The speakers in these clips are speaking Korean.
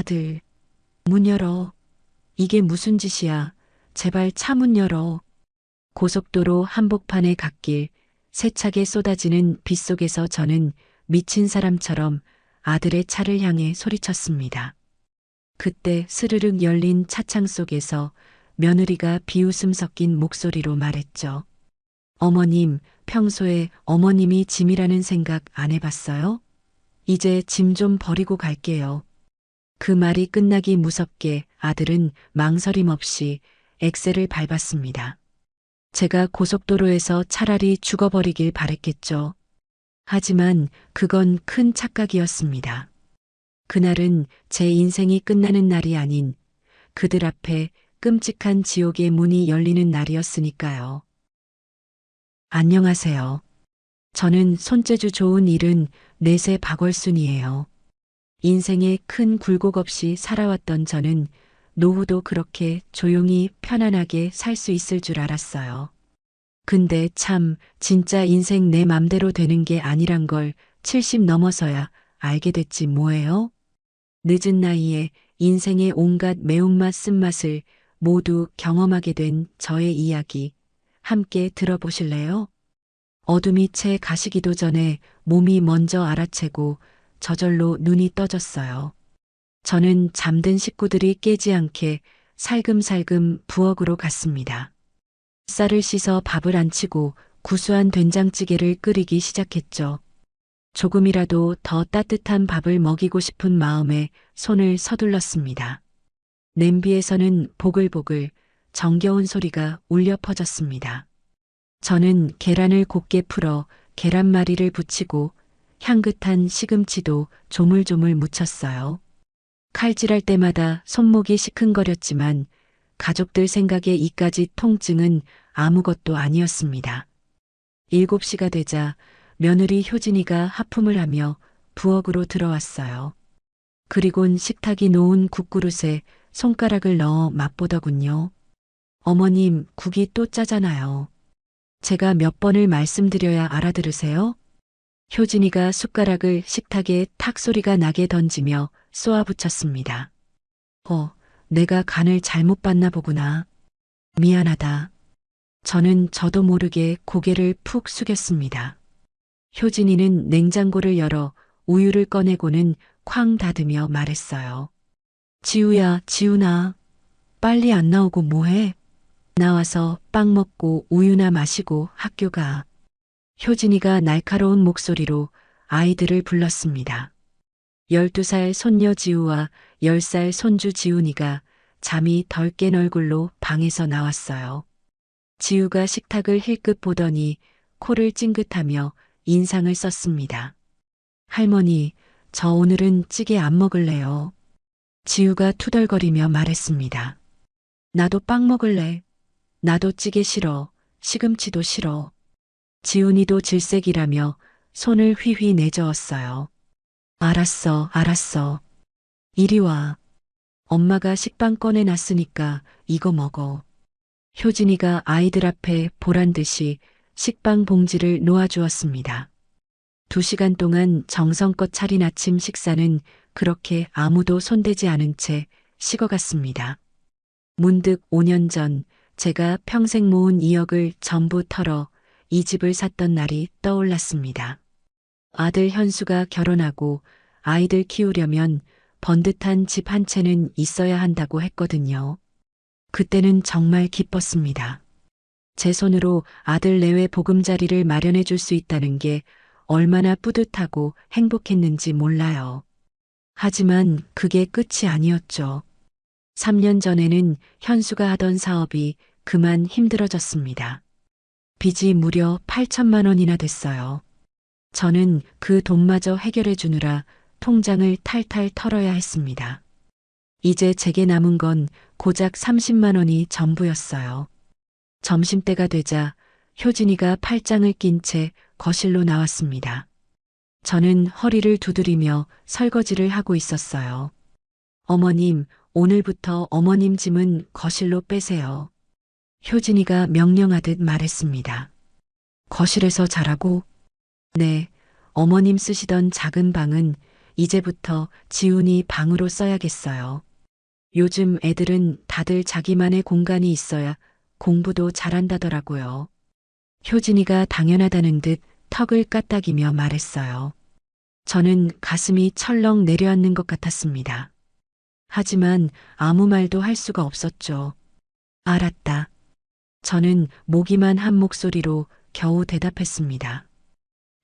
아들, 문 열어. 이게 무슨 짓이야. 제발 차 문 열어. 고속도로 한복판의 갓길, 세차게 쏟아지는 빛 속에서 저는 미친 사람처럼 아들의 차를 향해 소리쳤습니다. 그때 스르륵 열린 차창 속에서 며느리가 비웃음 섞인 목소리로 말했죠. 어머님, 평소에 어머님이 짐이라는 생각 안 해봤어요? 이제 짐 좀 버리고 갈게요. 그 말이 끝나기 무섭게 아들은 망설임 없이 엑셀을 밟았습니다. 제가 고속도로에서 차라리 죽어버리길 바랬겠죠. 하지만 그건 큰 착각이었습니다. 그날은 제 인생이 끝나는 날이 아닌 그들 앞에 끔찍한 지옥의 문이 열리는 날이었으니까요. 안녕하세요. 저는 손재주 좋은 74세 박월순이에요. 인생에 큰 굴곡 없이 살아왔던 저는 노후도 그렇게 조용히 편안하게 살 수 있을 줄 알았어요. 근데 참 진짜 인생 내 맘대로 되는 게 아니란 걸 70 넘어서야 알게 됐지 뭐예요? 늦은 나이에 인생의 온갖 매운맛 쓴맛을 모두 경험하게 된 저의 이야기 함께 들어보실래요? 어둠이 채 가시기도 전에 몸이 먼저 알아채고 저절로 눈이 떠졌어요. 저는 잠든 식구들이 깨지 않게 살금살금 부엌으로 갔습니다. 쌀을 씻어 밥을 안 치고 구수한 된장찌개를 끓이기 시작했죠. 조금이라도 더 따뜻한 밥을 먹이고 싶은 마음에 손을 서둘렀습니다. 냄비에서는 보글보글 정겨운 소리가 울려 퍼졌습니다. 저는 계란을 곱게 풀어 계란말이를 부치고 향긋한 시금치도 조물조물 묻혔어요. 칼질할 때마다 손목이 시큰거렸지만 가족들 생각에 이까지 통증은 아무것도 아니었습니다. 7시가 되자 며느리 효진이가 하품을 하며 부엌으로 들어왔어요. 그리곤 식탁이 놓은 국그릇에 손가락을 넣어 맛보더군요. 어머님, 국이 또 짜잖아요. 제가 몇 번을 말씀드려야 알아들으세요? 효진이가 숟가락을 식탁에 탁 소리가 나게 던지며 쏘아붙였습니다. 내가 간을 잘못 봤나 보구나. 미안하다. 저는 저도 모르게 고개를 푹 숙였습니다. 효진이는 냉장고를 열어 우유를 꺼내고는 쾅 닫으며 말했어요. 지우야, 지훈아. 빨리 안 나오고 뭐해? 나와서 빵 먹고 우유나 마시고 학교 가. 효진이가 날카로운 목소리로 아이들을 불렀습니다. 12살 손녀 지우와 10살 손주 지훈이가 잠이 덜 깬 얼굴로 방에서 나왔어요. 지우가 식탁을 힐끗 보더니 코를 찡긋하며 인상을 썼습니다. 할머니, 저 오늘은 찌개 안 먹을래요. 지우가 투덜거리며 말했습니다. 나도 빵 먹을래. 나도 찌개 싫어. 시금치도 싫어. 지훈이도 질색이라며 손을 휘휘 내저었어요. 알았어, 알았어. 이리 와. 엄마가 식빵 꺼내놨으니까 이거 먹어. 효진이가 아이들 앞에 보란 듯이 식빵 봉지를 놓아주었습니다. 2시간 동안 정성껏 차린 아침 식사는 그렇게 아무도 손대지 않은 채 식어갔습니다. 문득 5년 전 제가 평생 모은 2억을 전부 털어 이 집을 샀던 날이 떠올랐습니다. 아들 현수가 결혼하고 아이들 키우려면 번듯한 집 한 채는 있어야 한다고 했거든요. 그때는 정말 기뻤습니다. 제 손으로 아들 내외 보금자리를 마련해 줄 수 있다는 게 얼마나 뿌듯하고 행복했는지 몰라요. 하지만 그게 끝이 아니었죠. 3년 전에는 현수가 하던 사업이 그만 힘들어졌습니다. 빚이 무려 8천만 원이나 됐어요. 저는 그 돈마저 해결해 주느라 통장을 탈탈 털어야 했습니다. 이제 제게 남은 건 고작 30만 원이 전부였어요. 점심때가 되자 효진이가 팔짱을 낀 채 거실로 나왔습니다. 저는 허리를 두드리며 설거지를 하고 있었어요. 어머님, 오늘부터 어머님 짐은 거실로 빼세요. 효진이가 명령하듯 말했습니다. 거실에서 자라고? 네, 어머님 쓰시던 작은 방은 이제부터 지훈이 방으로 써야겠어요. 요즘 애들은 다들 자기만의 공간이 있어야 공부도 잘한다더라고요. 효진이가 당연하다는 듯 턱을 까딱이며 말했어요. 저는 가슴이 철렁 내려앉는 것 같았습니다. 하지만 아무 말도 할 수가 없었죠. 알았다. 저는 모기만 한 목소리로 겨우 대답했습니다.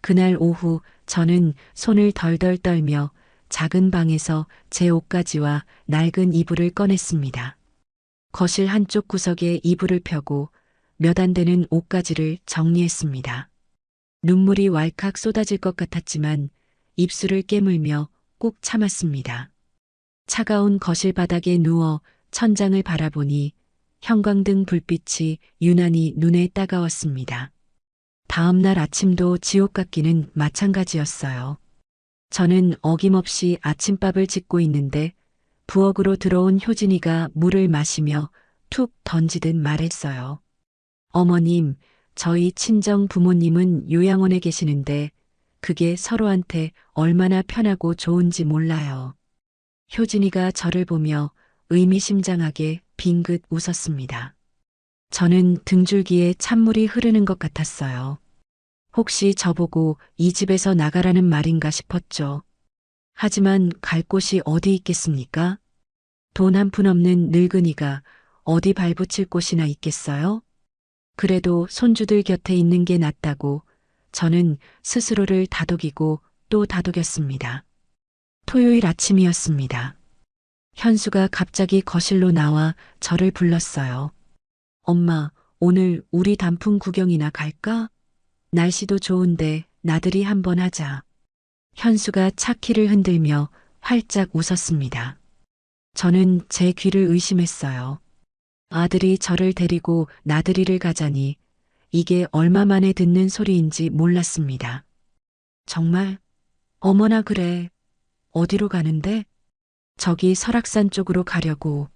그날 오후 저는 손을 덜덜 떨며 작은 방에서 제 옷가지와 낡은 이불을 꺼냈습니다. 거실 한쪽 구석에 이불을 펴고 몇 안 되는 옷가지를 정리했습니다. 눈물이 왈칵 쏟아질 것 같았지만 입술을 깨물며 꾹 참았습니다. 차가운 거실 바닥에 누워 천장을 바라보니 형광등 불빛이 유난히 눈에 따가웠습니다. 다음 날 아침도 지옥 같기는 마찬가지였어요. 저는 어김없이 아침밥을 짓고 있는데 부엌으로 들어온 효진이가 물을 마시며 툭 던지듯 말했어요. 어머님, 저희 친정 부모님은 요양원에 계시는데 그게 서로한테 얼마나 편하고 좋은지 몰라요. 효진이가 저를 보며 의미심장하게 빙긋 웃었습니다. 저는 등줄기에 찬물이 흐르는 것 같았어요. 혹시 저보고 이 집에서 나가라는 말인가 싶었죠. 하지만 갈 곳이 어디 있겠습니까? 돈 한 푼 없는 늙은이가 어디 발붙일 곳이나 있겠어요? 그래도 손주들 곁에 있는 게 낫다고 저는 스스로를 다독이고 또 다독였습니다. 토요일 아침이었습니다. 현수가 갑자기 거실로 나와 저를 불렀어요. 엄마, 오늘 우리 단풍 구경이나 갈까? 날씨도 좋은데 나들이 한번 하자. 현수가 차키를 흔들며 활짝 웃었습니다. 저는 제 귀를 의심했어요. 아들이 저를 데리고 나들이를 가자니 이게 얼마 만에 듣는 소리인지 몰랐습니다. 정말? 어머나 그래. 어디로 가는데? 저기 설악산 쪽으로 가려고.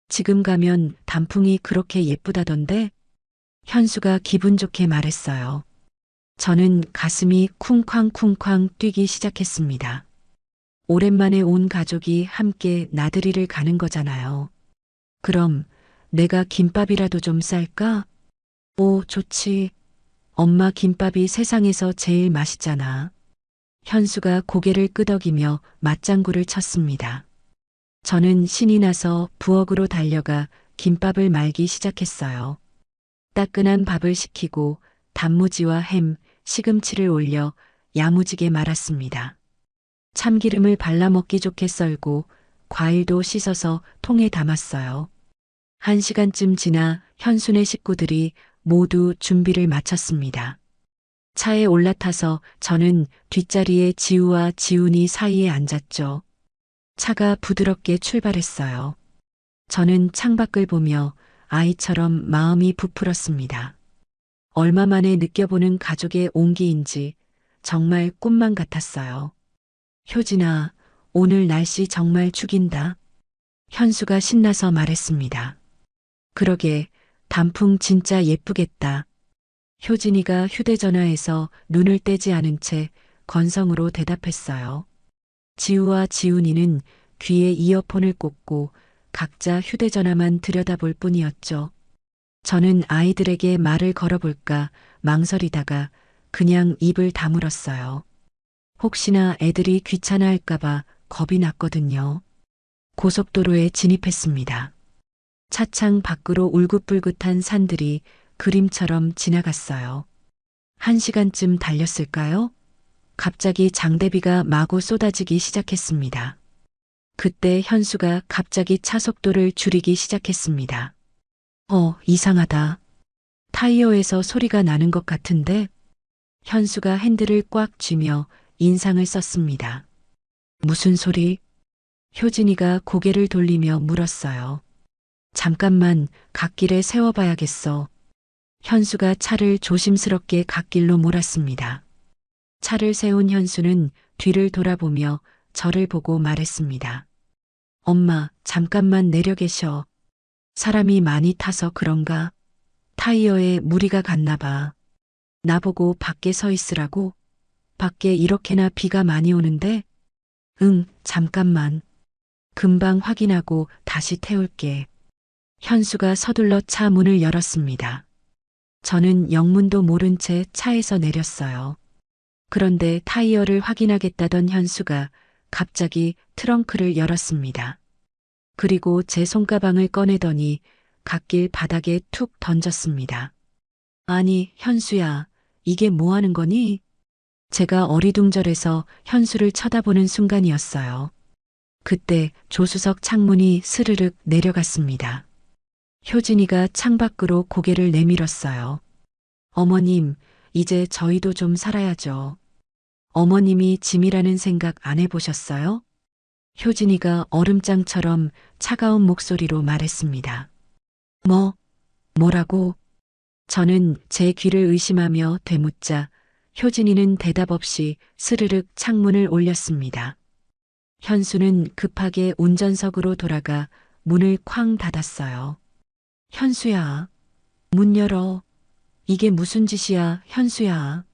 지금 가면 단풍이 그렇게 예쁘다던데? 현수가 기분 좋게 말했어요. 저는 가슴이 쿵쾅쿵쾅 뛰기 시작했습니다. 오랜만에 온 가족이 함께 나들이를 가는 거잖아요. 그럼 내가 김밥이라도 좀 쌀까? 오, 좋지. 엄마 김밥이 세상에서 제일 맛있잖아. 현수가 고개를 끄덕이며 맞장구를 쳤습니다. 저는 신이 나서 부엌으로 달려가 김밥을 말기 시작했어요. 따끈한 밥을 식히고 단무지와 햄, 시금치를 올려 야무지게 말았습니다. 참기름을 발라 먹기 좋게 썰고 과일도 씻어서 통에 담았어요. 1시간쯤 지나 현수네 식구들이 모두 준비를 마쳤습니다. 차에 올라타서 저는 뒷자리에 지우와 지훈이 사이에 앉았죠. 차가 부드럽게 출발했어요. 저는 창밖을 보며 아이처럼 마음이 부풀었습니다. 얼마 만에 느껴보는 가족의 온기인지 정말 꿈만 같았어요. 효진아, 오늘 날씨 정말 죽인다. 현수가 신나서 말했습니다. 그러게, 단풍 진짜 예쁘겠다. 효진이가 휴대전화에서 눈을 떼지 않은 채 건성으로 대답했어요. 지우와 지훈이는 귀에 이어폰을 꽂고 각자 휴대전화만 들여다볼 뿐이었죠. 저는 아이들에게 말을 걸어볼까 망설이다가 그냥 입을 다물었어요. 혹시나 애들이 귀찮아할까봐 겁이 났거든요. 고속도로에 진입했습니다. 차창 밖으로 울긋불긋한 산들이 그림처럼 지나갔어요. 1시간쯤 달렸을까요? 갑자기 장대비가 마구 쏟아지기 시작했습니다. 그때 현수가 갑자기 차속도를 줄이기 시작했습니다. 이상하다. 타이어에서 소리가 나는 것 같은데? 현수가 핸들을 꽉 쥐며 인상을 썼습니다. 무슨 소리? 효진이가 고개를 돌리며 물었어요. 잠깐만 갓길에 세워봐야겠어. 현수가 차를 조심스럽게 갓길로 몰았습니다. 차를 세운 현수는 뒤를 돌아보며 저를 보고 말했습니다. 엄마, 잠깐만 내려 계셔. 사람이 많이 타서 그런가? 타이어에 무리가 갔나 봐. 나보고 밖에 서 있으라고? 밖에 이렇게나 비가 많이 오는데? 응, 잠깐만. 금방 확인하고 다시 태울게. 현수가 서둘러 차 문을 열었습니다. 저는 영문도 모른 채 차에서 내렸어요. 그런데 타이어를 확인하겠다던 현수가 갑자기 트렁크를 열었습니다. 그리고 제 손가방을 꺼내더니 갓길 바닥에 툭 던졌습니다. 아니, 현수야, 이게 뭐 하는 거니? 제가 어리둥절해서 현수를 쳐다보는 순간이었어요. 그때 조수석 창문이 스르륵 내려갔습니다. 효진이가 창밖으로 고개를 내밀었어요. 어머님, 이제 저희도 좀 살아야죠. 어머님이 짐이라는 생각 안 해보셨어요? 효진이가 얼음장처럼 차가운 목소리로 말했습니다. 뭐라고? 저는 제 귀를 의심하며 되묻자 효진이는 대답 없이 스르륵 창문을 올렸습니다. 현수는 급하게 운전석으로 돌아가 문을 쾅 닫았어요. 현수야, 문 열어. 이게 무슨 짓이야, 현수야.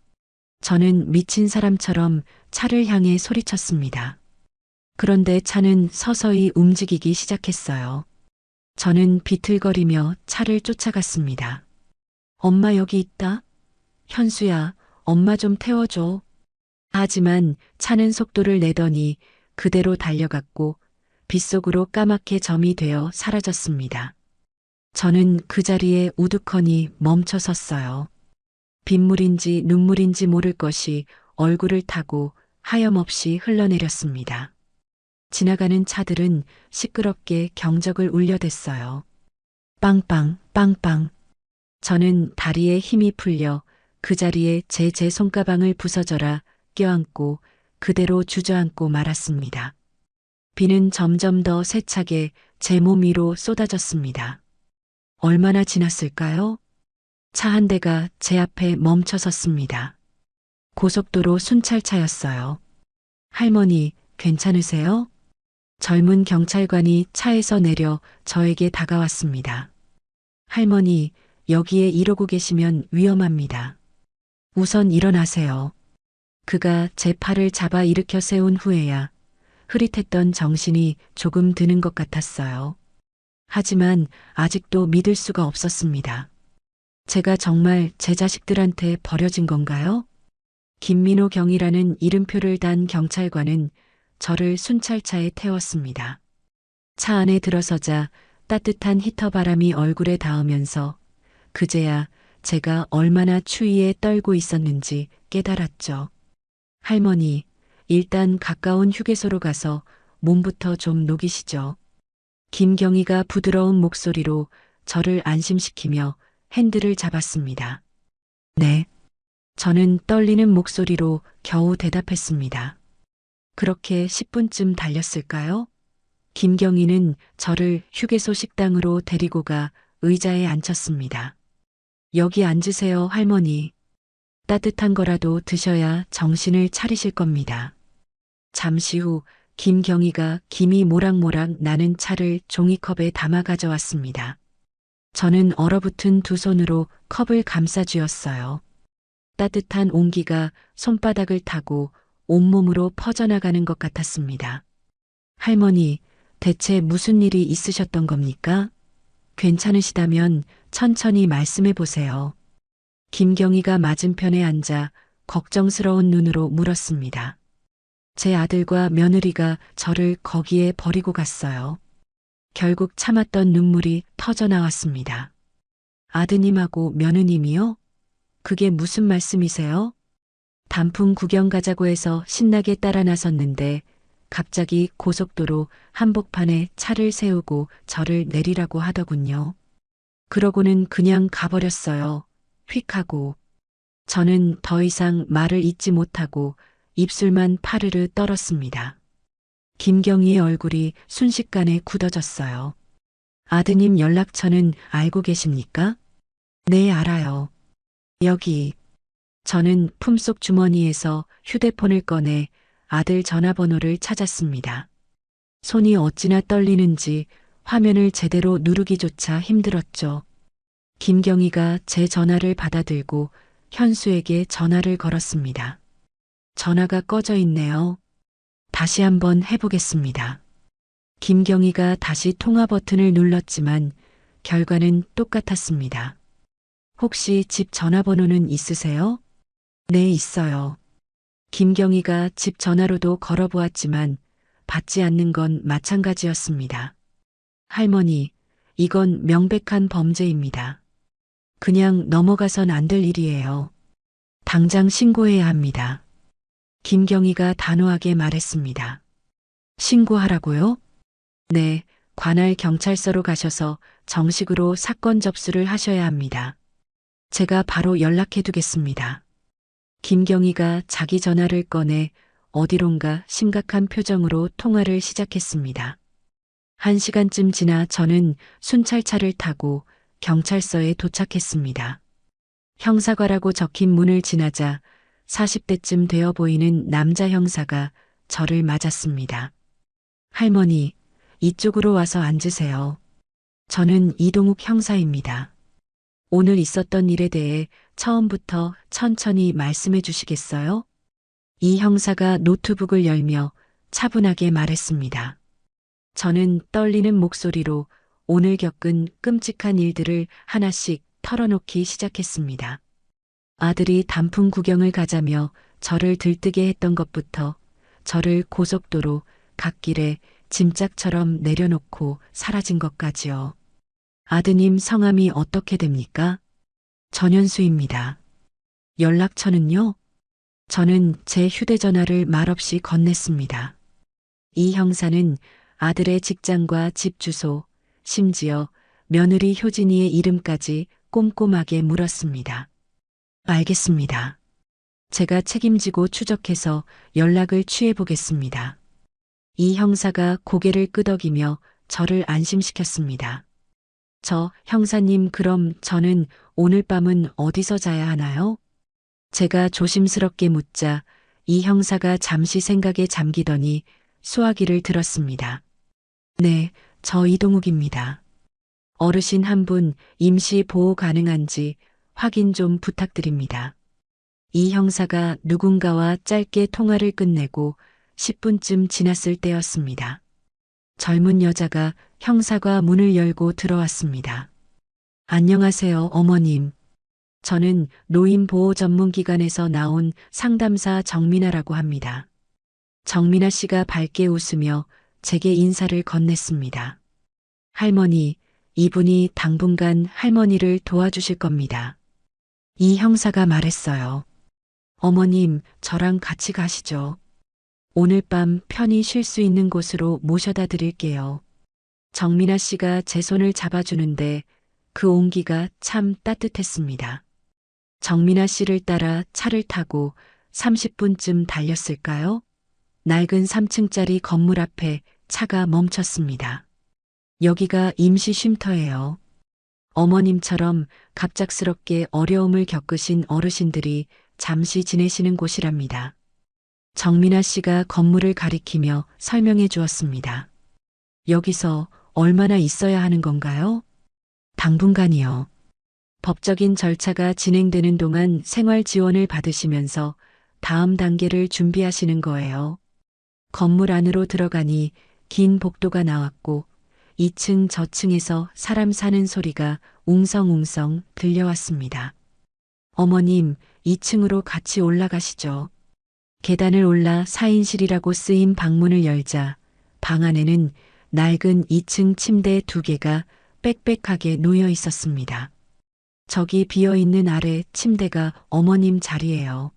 저는 미친 사람처럼 차를 향해 소리쳤습니다. 그런데 차는 서서히 움직이기 시작했어요. 저는 비틀거리며 차를 쫓아갔습니다. 엄마 여기 있다. 현수야, 엄마 좀 태워줘. 하지만 차는 속도를 내더니 그대로 달려갔고 빗속으로 까맣게 점이 되어 사라졌습니다. 저는 그 자리에 우두커니 멈춰 섰어요. 빗물인지 눈물인지 모를 것이 얼굴을 타고 하염없이 흘러내렸습니다. 지나가는 차들은 시끄럽게 경적을 울려댔어요. 빵빵, 빵빵. 저는 다리에 힘이 풀려 그 자리에 제 손가방을 부서져라 껴안고 그대로 주저앉고 말았습니다. 비는 점점 더 세차게 제 몸 위로 쏟아졌습니다. 얼마나 지났을까요? 차 한 대가 제 앞에 멈춰 섰습니다. 고속도로 순찰차였어요. 할머니, 괜찮으세요? 젊은 경찰관이 차에서 내려 저에게 다가왔습니다. 할머니, 여기에 이러고 계시면 위험합니다. 우선 일어나세요. 그가 제 팔을 잡아 일으켜 세운 후에야 흐릿했던 정신이 조금 드는 것 같았어요. 하지만 아직도 믿을 수가 없었습니다. 제가 정말 제 자식들한테 버려진 건가요? 김민호 경이라는 이름표를 단 경찰관은 저를 순찰차에 태웠습니다. 차 안에 들어서자 따뜻한 히터 바람이 얼굴에 닿으면서 그제야 제가 얼마나 추위에 떨고 있었는지 깨달았죠. 할머니, 일단 가까운 휴게소로 가서 몸부터 좀 녹이시죠. 김경희가 부드러운 목소리로 저를 안심시키며 핸들을 잡았습니다. 네. 저는 떨리는 목소리로 겨우 대답했습니다. 그렇게 10분쯤 달렸을까요? 김경희는 저를 휴게소 식당으로 데리고 가 의자에 앉혔습니다. 여기 앉으세요, 할머니. 따뜻한 거라도 드셔야 정신을 차리실 겁니다. 잠시 후 김경희가 김이 모락모락 나는 차를 종이컵에 담아 가져왔습니다. 저는 얼어붙은 두 손으로 컵을 감싸 쥐었어요. 따뜻한 온기가 손바닥을 타고 온몸으로 퍼져나가는 것 같았습니다. 할머니, 대체 무슨 일이 있으셨던 겁니까? 괜찮으시다면 천천히 말씀해 보세요. 김경희가 맞은편에 앉아 걱정스러운 눈으로 물었습니다. 제 아들과 며느리가 저를 거기에 버리고 갔어요. 결국 참았던 눈물이 터져 나왔습니다. 아드님하고 며느님이요? 그게 무슨 말씀이세요? 단풍 구경 가자고 해서 신나게 따라 나섰는데 갑자기 고속도로 한복판에 차를 세우고 저를 내리라고 하더군요. 그러고는 그냥 가버렸어요. 휙 하고. 저는 더 이상 말을 잇지 못하고 입술만 파르르 떨었습니다. 김경희의 얼굴이 순식간에 굳어졌어요. 아드님 연락처는 알고 계십니까? 네, 알아요. 여기. 저는 품속 주머니에서 휴대폰을 꺼내 아들 전화번호를 찾았습니다. 손이 어찌나 떨리는지 화면을 제대로 누르기조차 힘들었죠. 김경희가 제 전화를 받아들고 현수에게 전화를 걸었습니다. 전화가 꺼져 있네요. 다시 한번 해보겠습니다. 김경희가 다시 통화 버튼을 눌렀지만 결과는 똑같았습니다. 혹시 집 전화번호는 있으세요? 네, 있어요. 김경희가 집 전화로도 걸어보았지만 받지 않는 건 마찬가지였습니다. 할머니, 이건 명백한 범죄입니다. 그냥 넘어가선 안 될 일이에요. 당장 신고해야 합니다. 김경희가 단호하게 말했습니다. 신고하라고요? 네, 관할 경찰서로 가셔서 정식으로 사건 접수를 하셔야 합니다. 제가 바로 연락해 두겠습니다. 김경희가 자기 전화를 꺼내 어디론가 심각한 표정으로 통화를 시작했습니다. 1시간쯤 지나 저는 순찰차를 타고 경찰서에 도착했습니다. 형사과라고 적힌 문을 지나자 40대쯤 되어 보이는 남자 형사가 저를 맞았습니다. 할머니, 이쪽으로 와서 앉으세요. 저는 이동욱 형사입니다. 오늘 있었던 일에 대해 처음부터 천천히 말씀해 주시겠어요? 이 형사가 노트북을 열며 차분하게 말했습니다. 저는 떨리는 목소리로 오늘 겪은 끔찍한 일들을 하나씩 털어놓기 시작했습니다. 아들이 단풍 구경을 가자며 저를 들뜨게 했던 것부터 저를 고속도로 갓길에 짐짝처럼 내려놓고 사라진 것까지요. 아드님 성함이 어떻게 됩니까? 전현수입니다. 연락처는요? 저는 제 휴대전화를 말없이 건넸습니다. 이 형사는 아들의 직장과 집 주소, 심지어 며느리 효진이의 이름까지 꼼꼼하게 물었습니다. 알겠습니다. 제가 책임지고 추적해서 연락을 취해보겠습니다. 이 형사가 고개를 끄덕이며 저를 안심시켰습니다. 저 형사님, 그럼 저는 오늘 밤은 어디서 자야 하나요? 제가 조심스럽게 묻자 이 형사가 잠시 생각에 잠기더니 수화기를 들었습니다. 네, 저 이동욱입니다. 어르신 한 분 임시 보호 가능한지 확인 좀 부탁드립니다. 이 형사가 누군가와 짧게 통화를 끝내고 10분쯤 지났을 때였습니다. 젊은 여자가 형사과 문을 열고 들어왔습니다. 안녕하세요, 어머님. 저는 노인보호 전문기관에서 나온 상담사 정민아라고 합니다. 정민아 씨가 밝게 웃으며 제게 인사를 건넸습니다. 할머니, 이분이 당분간 할머니를 도와주실 겁니다. 이 형사가 말했어요. 어머님, 저랑 같이 가시죠. 오늘 밤 편히 쉴 수 있는 곳으로 모셔다 드릴게요. 정민아 씨가 제 손을 잡아주는데 그 온기가 참 따뜻했습니다. 정민아 씨를 따라 차를 타고 30분쯤 달렸을까요? 낡은 3층짜리 건물 앞에 차가 멈췄습니다. 여기가 임시 쉼터예요. 어머님처럼 갑작스럽게 어려움을 겪으신 어르신들이 잠시 지내시는 곳이랍니다. 정민아 씨가 건물을 가리키며 설명해 주었습니다. 여기서 얼마나 있어야 하는 건가요? 당분간이요. 법적인 절차가 진행되는 동안 생활 지원을 받으시면서 다음 단계를 준비하시는 거예요. 건물 안으로 들어가니 긴 복도가 나왔고 2층 저층에서 사람 사는 소리가 웅성웅성 들려왔습니다. 어머님, 2층으로 같이 올라가시죠. 계단을 올라 4인실이라고 쓰인 방문을 열자 방 안에는 낡은 2층 침대 2개가 빽빽하게 놓여 있었습니다. 저기 비어있는 아래 침대가 어머님 자리예요.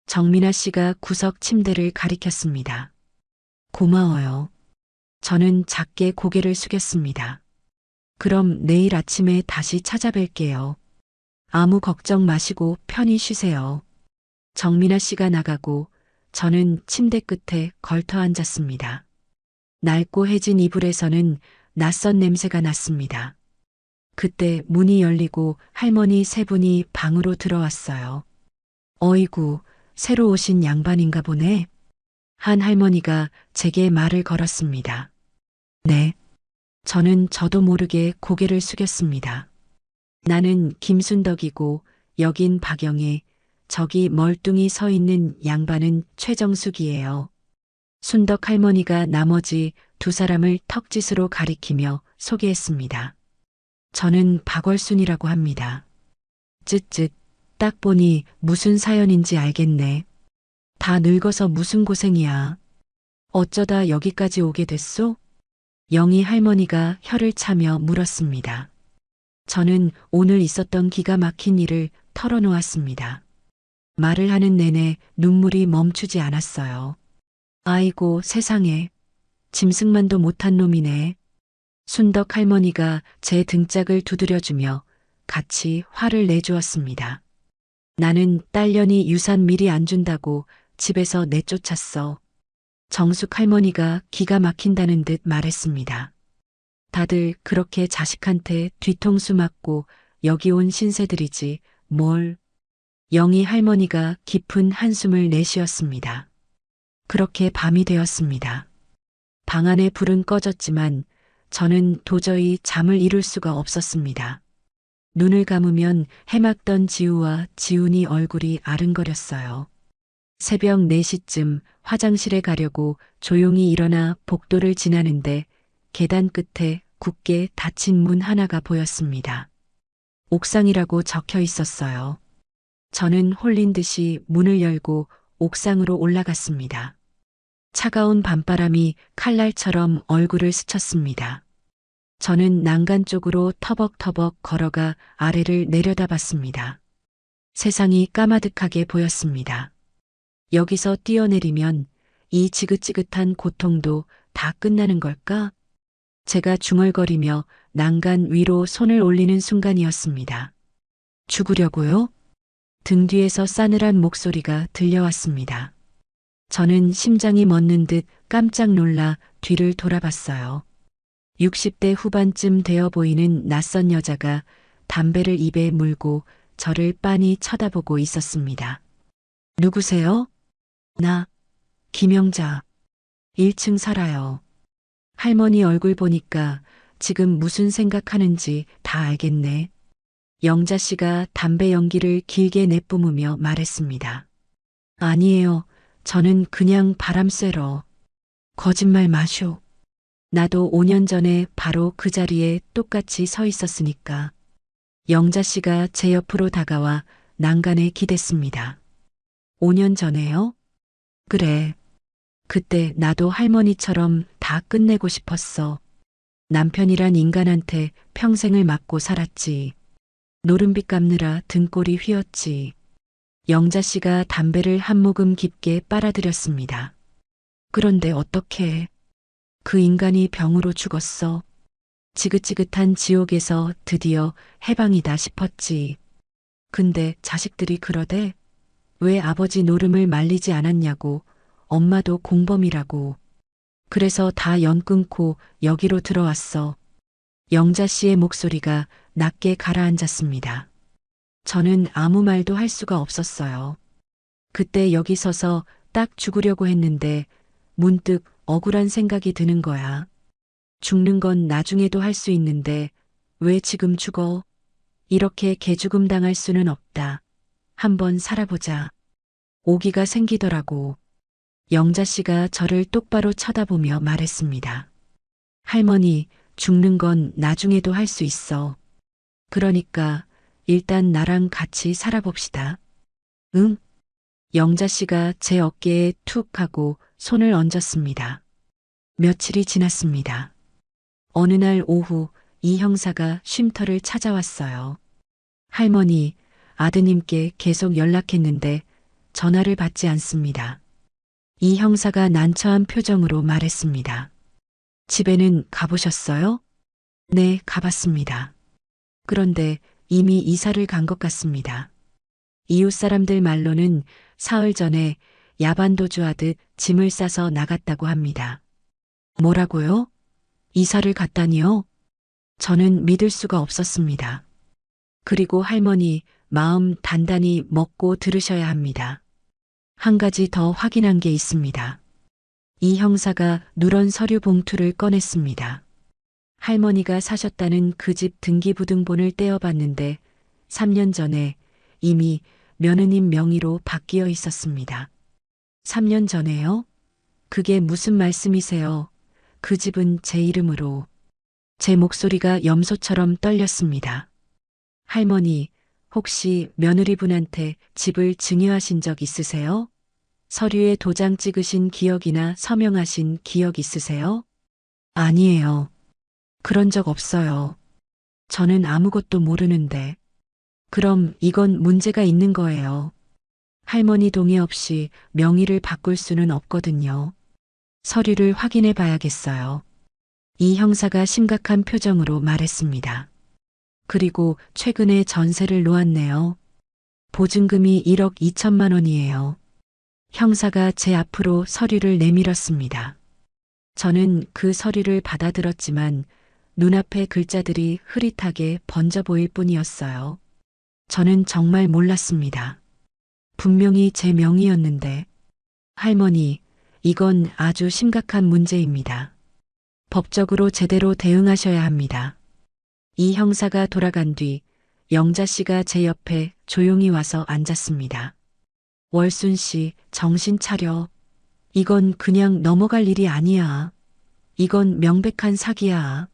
정민아 씨가 구석 침대를 가리켰습니다. 고마워요. 저는 작게 고개를 숙였습니다. 그럼 내일 아침에 다시 찾아뵐게요. 아무 걱정 마시고 편히 쉬세요. 정민아 씨가 나가고 저는 침대 끝에 걸터 앉았습니다. 낡고 해진 이불에서는 낯선 냄새가 났습니다. 그때 문이 열리고 할머니 3분이 방으로 들어왔어요. 어이구, 새로 오신 양반인가 보네. 한 할머니가 제게 말을 걸었습니다. 네. 저는 저도 모르게 고개를 숙였습니다. 나는 김순덕이고 여긴 박영애, 저기 멀뚱히 서 있는 양반은 최정숙이에요. 순덕 할머니가 나머지 두 사람을 턱짓으로 가리키며 소개했습니다. 저는 박월순이라고 합니다. 쯧쯧, 딱 보니 무슨 사연인지 알겠네. 다 늙어서 무슨 고생이야. 어쩌다 여기까지 오게 됐소? 영희 할머니가 혀를 차며 물었습니다. 저는 오늘 있었던 기가 막힌 일을 털어놓았습니다. 말을 하는 내내 눈물이 멈추지 않았어요. 아이고 세상에, 짐승만도 못한 놈이네. 순덕 할머니가 제 등짝을 두드려주며 같이 화를 내주었습니다. 나는 딸년이 유산 미리 안 준다고 집에서 내쫓았어. 정숙 할머니가 기가 막힌다는 듯 말했습니다. 다들 그렇게 자식한테 뒤통수 맞고 여기 온 신세들이지 뭘. 영희 할머니가 깊은 한숨을 내쉬었습니다. 그렇게 밤이 되었습니다. 방 안에 불은 꺼졌지만 저는 도저히 잠을 이룰 수가 없었습니다. 눈을 감으면 해맑던 지우와 지훈이 얼굴이 아른거렸어요. 새벽 4시쯤 화장실에 가려고 조용히 일어나 복도를 지나는데 계단 끝에 굳게 닫힌 문 하나가 보였습니다. 옥상이라고 적혀 있었어요. 저는 홀린 듯이 문을 열고 옥상으로 올라갔습니다. 차가운 밤바람이 칼날처럼 얼굴을 스쳤습니다. 저는 난간 쪽으로 터벅터벅 걸어가 아래를 내려다봤습니다. 세상이 까마득하게 보였습니다. 여기서 뛰어내리면 이 지긋지긋한 고통도 다 끝나는 걸까? 제가 중얼거리며 난간 위로 손을 올리는 순간이었습니다. 죽으려고요? 등 뒤에서 싸늘한 목소리가 들려왔습니다. 저는 심장이 멎는 듯 깜짝 놀라 뒤를 돌아봤어요. 60대 후반쯤 되어 보이는 낯선 여자가 담배를 입에 물고 저를 빤히 쳐다보고 있었습니다. 누구세요? 나, 김영자. 1층 살아요. 할머니 얼굴 보니까 지금 무슨 생각하는지 다 알겠네. 영자 씨가 담배 연기를 길게 내뿜으며 말했습니다. 아니에요. 저는 그냥 바람 쐬러. 거짓말 마쇼. 나도 5년 전에 바로 그 자리에 똑같이 서 있었으니까. 영자 씨가 제 옆으로 다가와 난간에 기댔습니다. 5년 전에요? 그래. 그때 나도 할머니처럼 다 끝내고 싶었어. 남편이란 인간한테 평생을 맞고 살았지. 노름빚 갚느라 등골이 휘었지. 영자 씨가 담배를 한 모금 깊게 빨아들였습니다. 그런데 어떻게 그 인간이 병으로 죽었어. 지긋지긋한 지옥에서 드디어 해방이다 싶었지. 근데 자식들이 그러대. 왜 아버지 노름을 말리지 않았냐고. 엄마도 공범이라고. 그래서 다 연 끊고 여기로 들어왔어. 영자 씨의 목소리가 낮게 가라앉았습니다. 저는 아무 말도 할 수가 없었어요. 그때 여기 서서 딱 죽으려고 했는데 문득 억울한 생각이 드는 거야. 죽는 건 나중에도 할 수 있는데 왜 지금 죽어? 이렇게 개죽음 당할 수는 없다. 한번 살아보자. 오기가 생기더라고. 영자 씨가 저를 똑바로 쳐다보며 말했습니다. 할머니, 죽는 건 나중에도 할 수 있어. 그러니까 일단 나랑 같이 살아봅시다. 응? 영자 씨가 제 어깨에 툭 하고 손을 얹었습니다. 며칠이 지났습니다. 어느 날 오후 이 형사가 쉼터를 찾아왔어요. 할머니, 아드님께 계속 연락했는데 전화를 받지 않습니다. 이 형사가 난처한 표정으로 말했습니다. 집에는 가보셨어요? 네, 가봤습니다. 그런데 이미 이사를 간 것 같습니다. 이웃 사람들 말로는 사흘 전에 야반도주하듯 짐을 싸서 나갔다고 합니다. 뭐라고요? 이사를 갔다니요? 저는 믿을 수가 없었습니다. 그리고 할머니, 마음 단단히 먹고 들으셔야 합니다. 한 가지 더 확인한 게 있습니다. 이 형사가 누런 서류 봉투를 꺼냈습니다. 할머니가 사셨다는 그 집 등기부등본을 떼어봤는데 3년 전에 이미 며느님 명의로 바뀌어 있었습니다. 3년 전에요? 그게 무슨 말씀이세요? 그 집은 제 이름으로. 제 목소리가 염소처럼 떨렸습니다. 할머니, 혹시 며느리분한테 집을 증여하신 적 있으세요? 서류에 도장 찍으신 기억이나 서명하신 기억 있으세요? 아니에요. 그런 적 없어요. 저는 아무것도 모르는데. 그럼 이건 문제가 있는 거예요. 할머니 동의 없이 명의를 바꿀 수는 없거든요. 서류를 확인해 봐야겠어요. 이 형사가 심각한 표정으로 말했습니다. 그리고 최근에 전세를 놓았네요. 보증금이 1억 2천만 원이에요. 형사가 제 앞으로 서류를 내밀었습니다. 저는 그 서류를 받아들었지만 눈앞의 글자들이 흐릿하게 번져 보일 뿐이었어요. 저는 정말 몰랐습니다. 분명히 제 명의였는데. 할머니, 이건 아주 심각한 문제입니다. 법적으로 제대로 대응하셔야 합니다. 이 형사가 돌아간 뒤 영자 씨가 제 옆에 조용히 와서 앉았습니다. 월순 씨, 정신 차려. 이건 그냥 넘어갈 일이 아니야. 이건 명백한 사기야.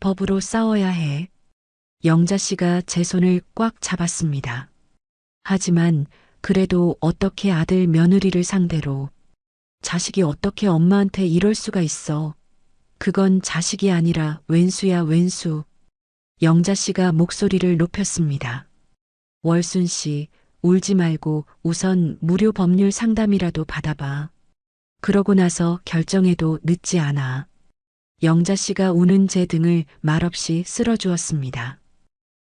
법으로 싸워야 해. 영자 씨가 제 손을 꽉 잡았습니다. 하지만 그래도 어떻게 아들 며느리를 상대로. 자식이 어떻게 엄마한테 이럴 수가 있어. 그건 자식이 아니라 왼수야, 왼수. 영자 씨가 목소리를 높였습니다. 월순 씨, 울지 말고 우선 무료 법률 상담이라도 받아봐. 그러고 나서 결정해도 늦지 않아. 영자 씨가 우는 제 등을 말없이 쓸어주었습니다.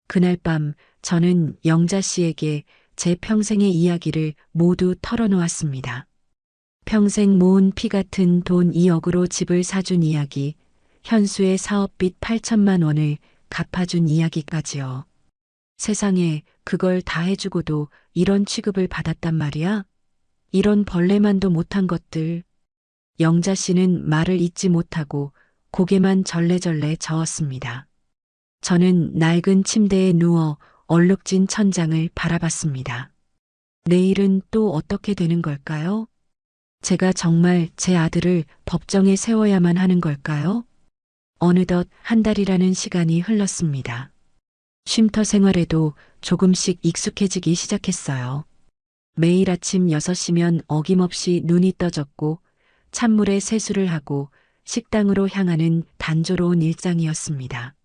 그날 밤 저는 영자 씨에게 제 평생의 이야기를 모두 털어놓았습니다. 평생 모은 피 같은 돈 2억으로 집을 사준 이야기, 현수의 사업빚 8천만 원을 갚아준 이야기까지요. 세상에 그걸 다 해주고도 이런 취급을 받았단 말이야? 이런 벌레만도 못한 것들. 영자 씨는 말을 잇지 못하고 고개만 절레절레 저었습니다. 저는 낡은 침대에 누워 얼룩진 천장을 바라봤습니다. 내일은 또 어떻게 되는 걸까요? 제가 정말 제 아들을 법정에 세워야만 하는 걸까요? 어느덧 한 달이라는 시간이 흘렀습니다. 쉼터 생활에도 조금씩 익숙해지기 시작했어요. 매일 아침 6시면 어김없이 눈이 떠졌고 찬물에 세수를 하고 식당으로 향하는 단조로운 일상이었습니다.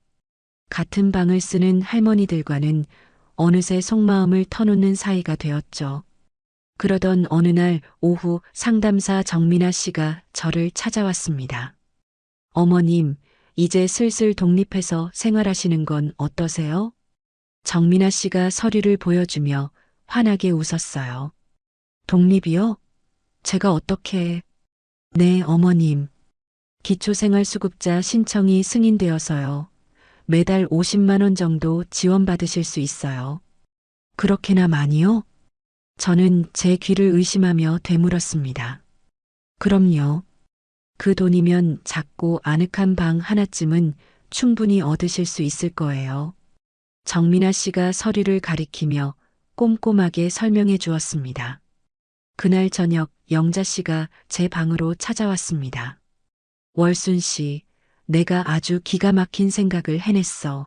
같은 방을 쓰는 할머니들과는 어느새 속마음을 터놓는 사이가 되었죠. 그러던 어느 날 오후 상담사 정민아 씨가 저를 찾아왔습니다. 어머님, 이제 슬슬 독립해서 생활하시는 건 어떠세요? 정민아 씨가 서류를 보여주며 환하게 웃었어요. 독립이요? 제가 어떻게... 네, 어머님. 기초생활수급자 신청이 승인되어서요. 매달 50만 원 정도 지원받으실 수 있어요. 그렇게나 많이요? 저는 제 귀를 의심하며 되물었습니다. 그럼요. 그 돈이면 작고 아늑한 방 하나쯤은 충분히 얻으실 수 있을 거예요. 정민아 씨가 서류를 가리키며 꼼꼼하게 설명해 주었습니다. 그날 저녁 영자 씨가 제 방으로 찾아왔습니다. 월순 씨, 내가 아주 기가 막힌 생각을 해냈어.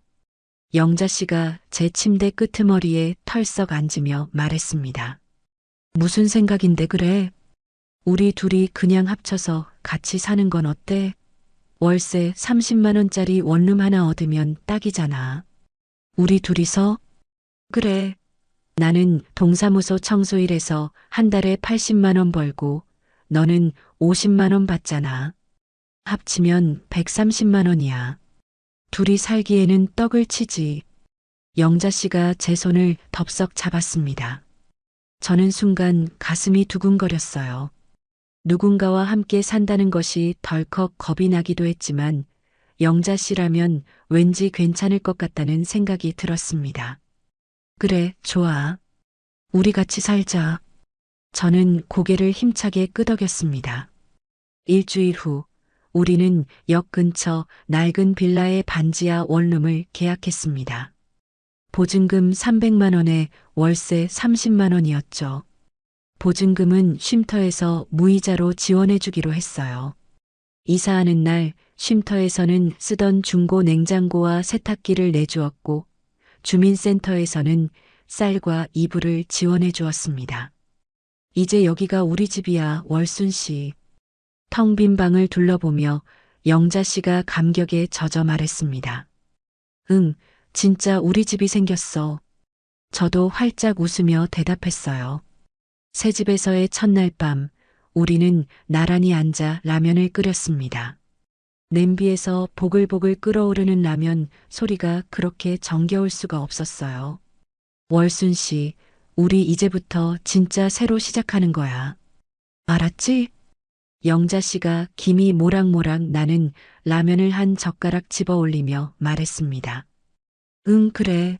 영자 씨가 제 침대 끄트머리에 털썩 앉으며 말했습니다. 무슨 생각인데 그래? 우리 둘이 그냥 합쳐서 같이 사는 건 어때? 월세 30만 원짜리 원룸 하나 얻으면 딱이잖아. 우리 둘이서? 그래. 나는 동사무소 청소일해서 한 달에 80만 원 벌고 너는 50만 원 받잖아. 합치면 130만 원이야. 둘이 살기에는 떡을 치지. 영자 씨가 제 손을 덥석 잡았습니다. 저는 순간 가슴이 두근거렸어요. 누군가와 함께 산다는 것이 덜컥 겁이 나기도 했지만 영자 씨라면 왠지 괜찮을 것 같다는 생각이 들었습니다. 그래, 좋아. 우리 같이 살자. 저는 고개를 힘차게 끄덕였습니다. 일주일 후 우리는 역 근처 낡은 빌라의 반지하 원룸을 계약했습니다. 보증금 300만 원에 월세 30만 원이었죠. 보증금은 쉼터에서 무이자로 지원해주기로 했어요. 이사하는 날 쉼터에서는 쓰던 중고 냉장고와 세탁기를 내주었고 주민센터에서는 쌀과 이불을 지원해 주었습니다. 이제 여기가 우리 집이야, 월순 씨. 텅 빈 방을 둘러보며 영자 씨가 감격에 젖어 말했습니다. 응, 진짜 우리 집이 생겼어. 저도 활짝 웃으며 대답했어요. 새 집에서의 첫날 밤, 우리는 나란히 앉아 라면을 끓였습니다. 냄비에서 보글보글 끓어오르는 라면 소리가 그렇게 정겨울 수가 없었어요. 월순 씨, 우리 이제부터 진짜 새로 시작하는 거야. 알았지? 영자 씨가 김이 모락모락 나는 라면을 한 젓가락 집어 올리며 말했습니다. 응, 그래.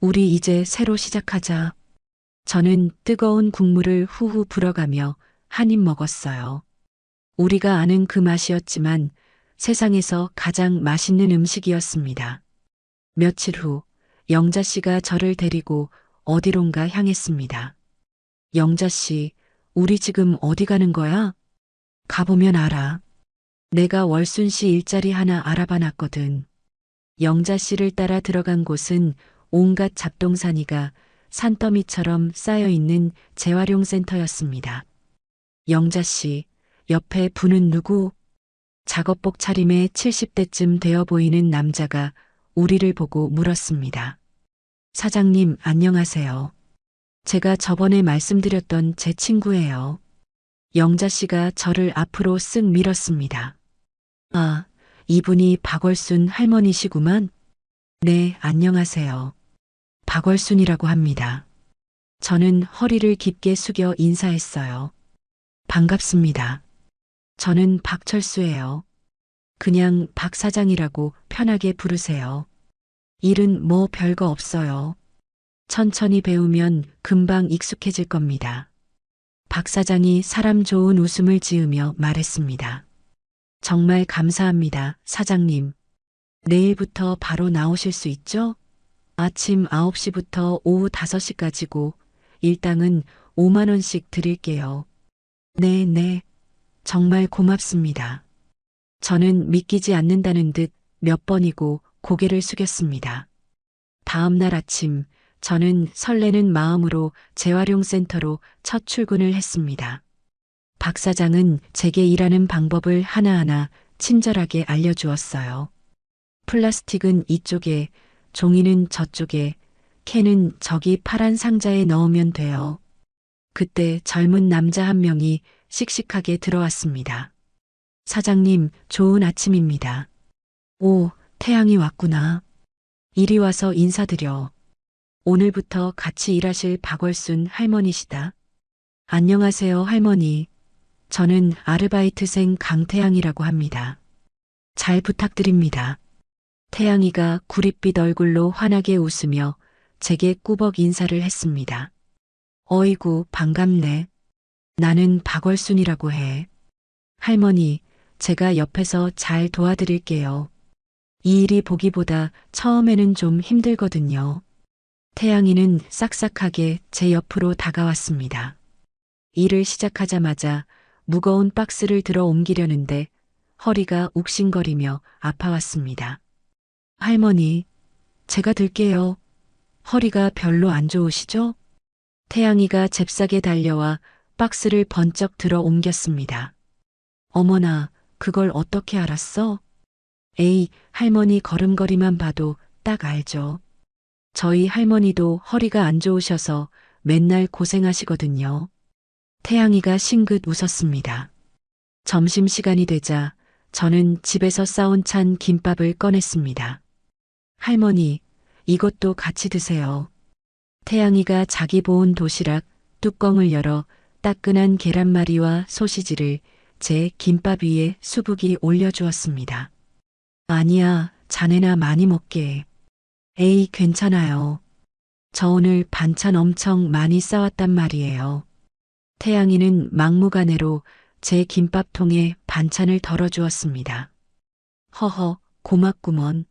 우리 이제 새로 시작하자. 저는 뜨거운 국물을 후후 불어가며 한 입 먹었어요. 우리가 아는 그 맛이었지만 세상에서 가장 맛있는 음식이었습니다. 며칠 후 영자 씨가 저를 데리고 어디론가 향했습니다. 영자 씨, 우리 지금 어디 가는 거야? 가보면 알아. 내가 월순 씨 일자리 하나 알아봐 놨거든. 영자 씨를 따라 들어간 곳은 온갖 잡동사니가 산더미처럼 쌓여있는 재활용 센터였습니다. 영자 씨, 옆에 분은 누구? 작업복 차림에 70대쯤 되어 보이는 남자가 우리를 보고 물었습니다. 사장님, 안녕하세요. 제가 저번에 말씀드렸던 제 친구예요. 영자 씨가 저를 앞으로 쓱 밀었습니다. 아, 이분이 박월순 할머니시구만. 네, 안녕하세요. 박월순이라고 합니다. 저는 허리를 깊게 숙여 인사했어요. 반갑습니다. 저는 박철수예요. 그냥 박 사장이라고 편하게 부르세요. 일은 뭐 별거 없어요. 천천히 배우면 금방 익숙해질 겁니다. 박 사장이 사람 좋은 웃음을 지으며 말했습니다. 정말 감사합니다, 사장님. 내일부터 바로 나오실 수 있죠? 아침 9시부터 오후 5시까지고 일당은 5만 원씩 드릴게요. 네, 네. 정말 고맙습니다. 저는 믿기지 않는다는 듯 몇 번이고 고개를 숙였습니다. 다음 날 아침 저는 설레는 마음으로 재활용센터로 첫 출근을 했습니다. 박 사장은 제게 일하는 방법을 하나하나 친절하게 알려주었어요. 플라스틱은 이쪽에, 종이는 저쪽에, 캔은 저기 파란 상자에 넣으면 돼요. 그때 젊은 남자 한 명이 씩씩하게 들어왔습니다. 사장님, 좋은 아침입니다. 오, 태양이 왔구나. 이리 와서 인사드려. 오늘부터 같이 일하실 박월순 할머니시다. 안녕하세요, 할머니. 저는 아르바이트생 강태양이라고 합니다. 잘 부탁드립니다. 태양이가 구릿빛 얼굴로 환하게 웃으며 제게 꾸벅 인사를 했습니다. 어이구, 반갑네. 나는 박월순이라고 해. 할머니, 제가 옆에서 잘 도와드릴게요. 이 일이 보기보다 처음에는 좀 힘들거든요. 태양이는 싹싹하게 제 옆으로 다가왔습니다. 일을 시작하자마자 무거운 박스를 들어 옮기려는데 허리가 욱신거리며 아파왔습니다. 할머니, 제가 들게요. 허리가 별로 안 좋으시죠? 태양이가 잽싸게 달려와 박스를 번쩍 들어 옮겼습니다. 어머나, 그걸 어떻게 알았어? 에이, 할머니 걸음걸이만 봐도 딱 알죠. 저희 할머니도 허리가 안 좋으셔서 맨날 고생하시거든요. 태양이가 싱긋 웃었습니다. 점심시간이 되자 저는 집에서 싸온 찬 김밥을 꺼냈습니다. 할머니, 이것도 같이 드세요. 태양이가 자기 보온 도시락 뚜껑을 열어 따끈한 계란말이와 소시지를 제 김밥 위에 수북이 올려주었습니다. 아니야, 자네나 많이 먹게. 에이, 괜찮아요. 저 오늘 반찬 엄청 많이 싸왔단 말이에요. 태양이는 막무가내로 제 김밥통에 반찬을 덜어주었습니다. 허허, 고맙구먼.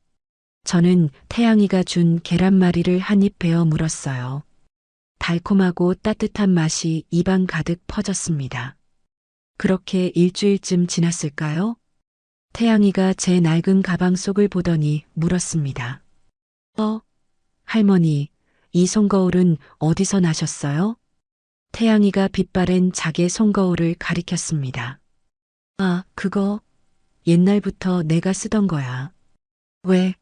저는 태양이가 준 계란말이를 한 입 베어 물었어요. 달콤하고 따뜻한 맛이 입안 가득 퍼졌습니다. 그렇게 일주일쯤 지났을까요? 태양이가 제 낡은 가방 속을 보더니 물었습니다. 할머니, 이 손거울은 어디서 나셨어요? 태양이가 빛바랜 자개 손거울을 가리켰습니다. 그거 옛날부터 내가 쓰던 거야. 왜?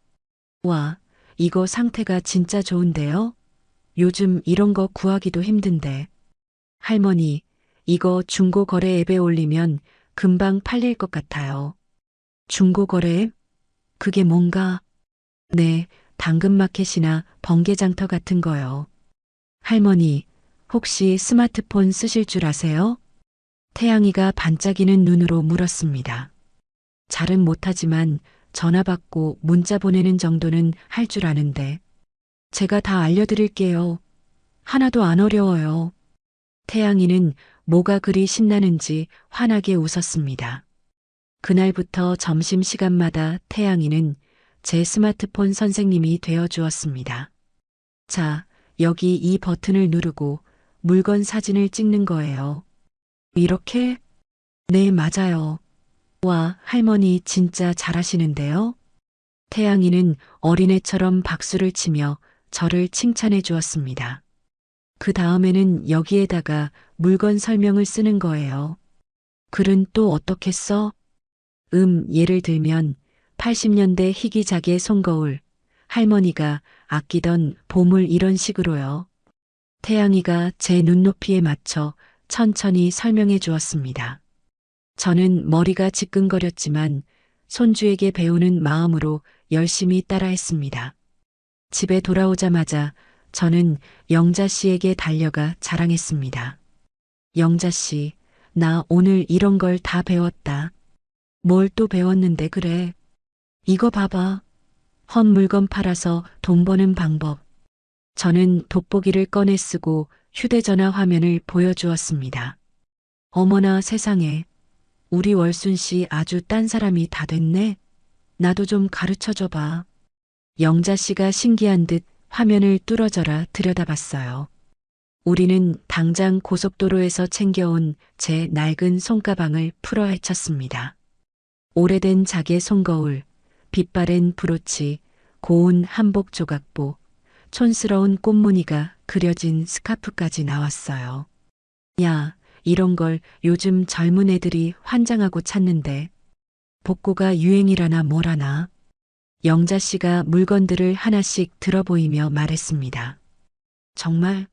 와, 이거 상태가 진짜 좋은데요? 요즘 이런 거 구하기도 힘든데. 할머니, 이거 중고거래 앱에 올리면 금방 팔릴 것 같아요. 중고거래 앱? 그게 뭔가? 네, 당근마켓이나 번개장터 같은 거요. 할머니, 혹시 스마트폰 쓰실 줄 아세요? 태양이가 반짝이는 눈으로 물었습니다. 잘은 못하지만 전화 받고 문자 보내는 정도는 할 줄 아는데. 제가 다 알려드릴게요. 하나도 안 어려워요. 태양이는 뭐가 그리 신나는지 환하게 웃었습니다. 그날부터 점심시간마다 태양이는 제 스마트폰 선생님이 되어 주었습니다. 자, 여기 이 버튼을 누르고 물건 사진을 찍는 거예요. 이렇게? 네, 맞아요. 와, 할머니 진짜 잘하시는데요? 태양이는 어린애처럼 박수를 치며 저를 칭찬해 주었습니다. 그 다음에는 여기에다가 물건 설명을 쓰는 거예요. 글은 또 어떻게 써? 예를 들면 80년대 희귀자개 손거울, 할머니가 아끼던 보물 이런 식으로요. 태양이가 제 눈높이에 맞춰 천천히 설명해 주었습니다. 저는 머리가 지끈거렸지만 손주에게 배우는 마음으로 열심히 따라했습니다. 집에 돌아오자마자 저는 영자 씨에게 달려가 자랑했습니다. 영자 씨, 나 오늘 이런 걸 다 배웠다. 뭘 또 배웠는데 그래? 이거 봐봐. 헛 물건 팔아서 돈 버는 방법. 저는 돋보기를 꺼내 쓰고 휴대전화 화면을 보여주었습니다. 어머나 세상에. 우리 월순 씨 아주 딴 사람이 다 됐네. 나도 좀 가르쳐 줘봐. 영자 씨가 신기한 듯 화면을 뚫어져라 들여다봤어요. 우리는 당장 고속도로에서 챙겨온 제 낡은 손가방을 풀어 헤쳤습니다. 오래된 자개 손거울, 빛바랜 브로치, 고운 한복 조각보, 촌스러운 꽃무늬가 그려진 스카프까지 나왔어요. 야, 이런 걸 요즘 젊은 애들이 환장하고 찾는데 복고가 유행이라나 뭐라나. 영자 씨가 물건들을 하나씩 들어보이며 말했습니다. 정말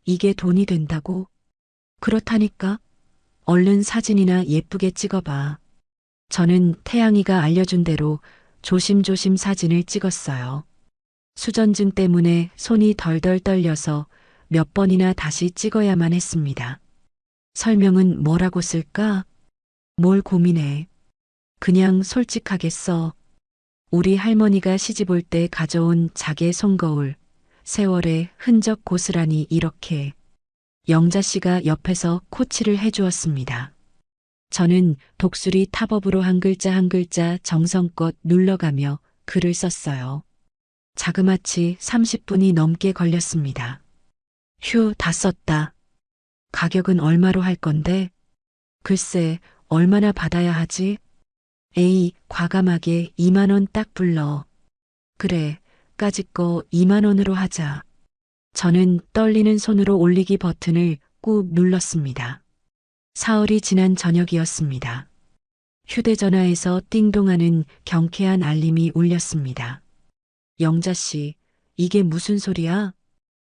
이게 돈이 된다고? 그렇다니까. 얼른 사진이나 예쁘게 찍어봐. 저는 태양이가 알려준 대로 조심조심 사진을 찍었어요. 수전증 때문에 손이 덜덜 떨려서 몇 번이나 다시 찍어야만 했습니다. 설명은 뭐라고 쓸까? 뭘 고민해. 그냥 솔직하게 써. 우리 할머니가 시집 올 때 가져온 자개 손거울, 세월의 흔적 고스란히 이렇게. 영자 씨가 옆에서 코치를 해주었습니다. 저는 독수리 타법으로 한 글자 한 글자 정성껏 눌러가며 글을 썼어요. 자그마치 30분이 넘게 걸렸습니다. 휴, 다 썼다. 가격은 얼마로 할 건데? 글쎄, 얼마나 받아야 하지? 에이, 과감하게 2만 원 딱 불러. 그래, 까짓 거 2만 원으로 하자. 저는 떨리는 손으로 올리기 버튼을 꾹 눌렀습니다. 사흘이 지난 저녁이었습니다. 휴대전화에서 띵동하는 경쾌한 알림이 울렸습니다. 영자 씨, 이게 무슨 소리야?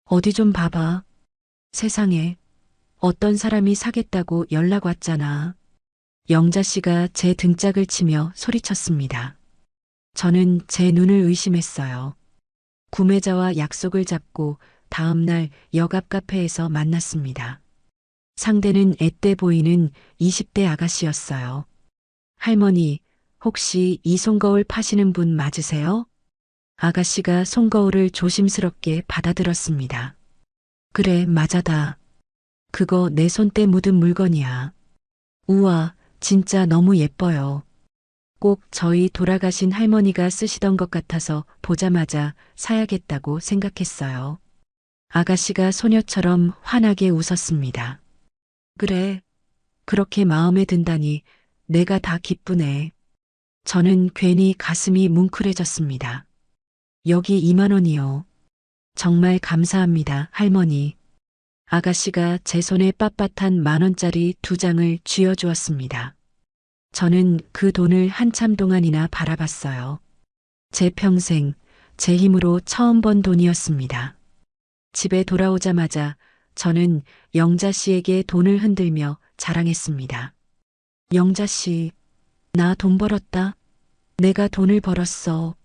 어디 좀 봐봐. 세상에, 어떤 사람이 사겠다고 연락 왔잖아. 영자 씨가 제 등짝을 치며 소리쳤습니다. 저는 제 눈을 의심했어요. 구매자와 약속을 잡고 다음 날 역 앞 카페에서 만났습니다. 상대는 앳돼 보이는 20대 아가씨였어요. 할머니, 혹시 이 손거울 파시는 분 맞으세요? 아가씨가 손거울을 조심스럽게 받아들었습니다. 그래, 맞아다. 그거 내 손때 묻은 물건이야. 우와, 진짜 너무 예뻐요. 꼭 저희 돌아가신 할머니가 쓰시던 것 같아서 보자마자 사야겠다고 생각했어요. 아가씨가 소녀처럼 환하게 웃었습니다. 그래, 그렇게 마음에 든다니 내가 다 기쁘네. 저는 괜히 가슴이 뭉클해졌습니다. 여기 2만 원이요. 정말 감사합니다, 할머니. 아가씨가 제 손에 빳빳한 10,000원짜리 2장을 쥐어주었습니다. 저는 그 돈을 한참 동안이나 바라봤어요. 제 평생, 제 힘으로 처음 번 돈이었습니다. 집에 돌아오자마자 저는 영자 씨에게 돈을 흔들며 자랑했습니다. 영자 씨, 나 돈 벌었다. 내가 돈을 벌었어.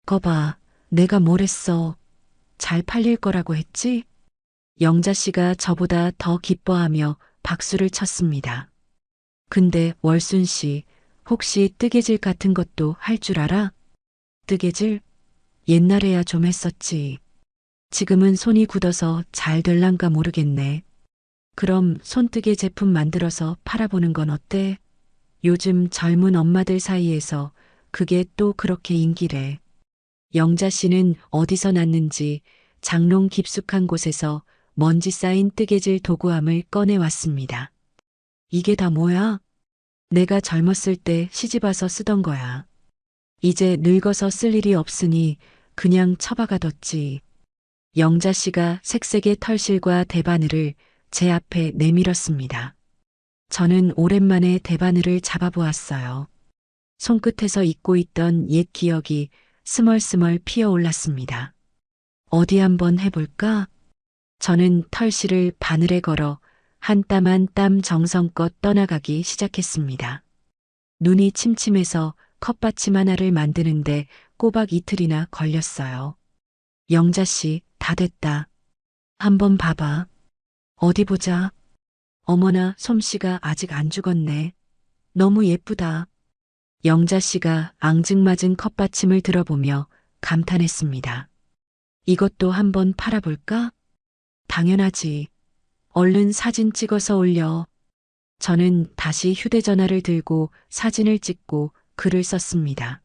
거봐, 내가 뭘 했어. 잘 팔릴 거라고 했지? 영자 씨가 저보다 더 기뻐하며 박수를 쳤습니다. 근데 월순 씨, 혹시 뜨개질 같은 것도 할 줄 알아? 뜨개질? 옛날에야 좀 했었지. 지금은 손이 굳어서 잘 될란가 모르겠네. 그럼 손뜨개 제품 만들어서 팔아보는 건 어때? 요즘 젊은 엄마들 사이에서 그게 또 그렇게 인기래. 영자 씨는 어디서 났는지 장롱 깊숙한 곳에서 먼지 쌓인 뜨개질 도구함을 꺼내왔습니다. 이게 다 뭐야? 내가 젊었을 때 시집와서 쓰던 거야. 이제 늙어서 쓸 일이 없으니 그냥 처박아뒀지. 영자 씨가 색색의 털실과 대바늘을 제 앞에 내밀었습니다. 저는 오랜만에 대바늘을 잡아보았어요. 손끝에서 잊고 있던 옛 기억이 스멀스멀 피어올랐습니다. 어디 한번 해볼까? 저는 털실을 바늘에 걸어 한 땀 한 땀 정성껏 떠나가기 시작했습니다. 눈이 침침해서 컵받침 하나를 만드는데 꼬박 이틀이나 걸렸어요. 영자 씨, 다 됐다. 한번 봐봐. 어디 보자. 어머나, 솜씨가 아직 안 죽었네. 너무 예쁘다. 영자 씨가 앙증맞은 컵받침을 들어보며 감탄했습니다. 이것도 한번 팔아볼까? 당연하지. 얼른 사진 찍어서 올려. 저는 다시 휴대전화를 들고 사진을 찍고 글을 썼습니다.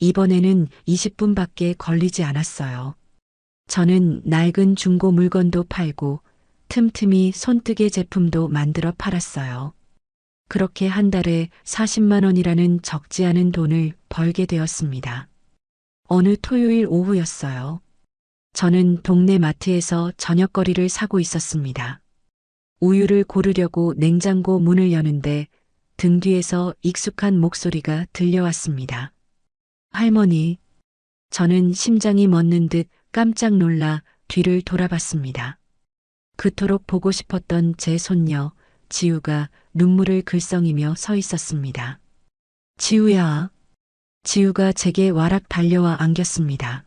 이번에는 20분밖에 걸리지 않았어요. 저는 낡은 중고 물건도 팔고 틈틈이 손뜨개 제품도 만들어 팔았어요. 그렇게 한 달에 40만 원이라는 적지 않은 돈을 벌게 되었습니다. 어느 토요일 오후였어요. 저는 동네 마트에서 저녁거리를 사고 있었습니다. 우유를 고르려고 냉장고 문을 여는데 등 뒤에서 익숙한 목소리가 들려왔습니다. 할머니. 저는 심장이 멎는 듯 깜짝 놀라 뒤를 돌아봤습니다. 그토록 보고 싶었던 제 손녀, 지우가 눈물을 글썽이며 서 있었습니다. 지우야. 지우가 제게 와락 달려와 안겼습니다.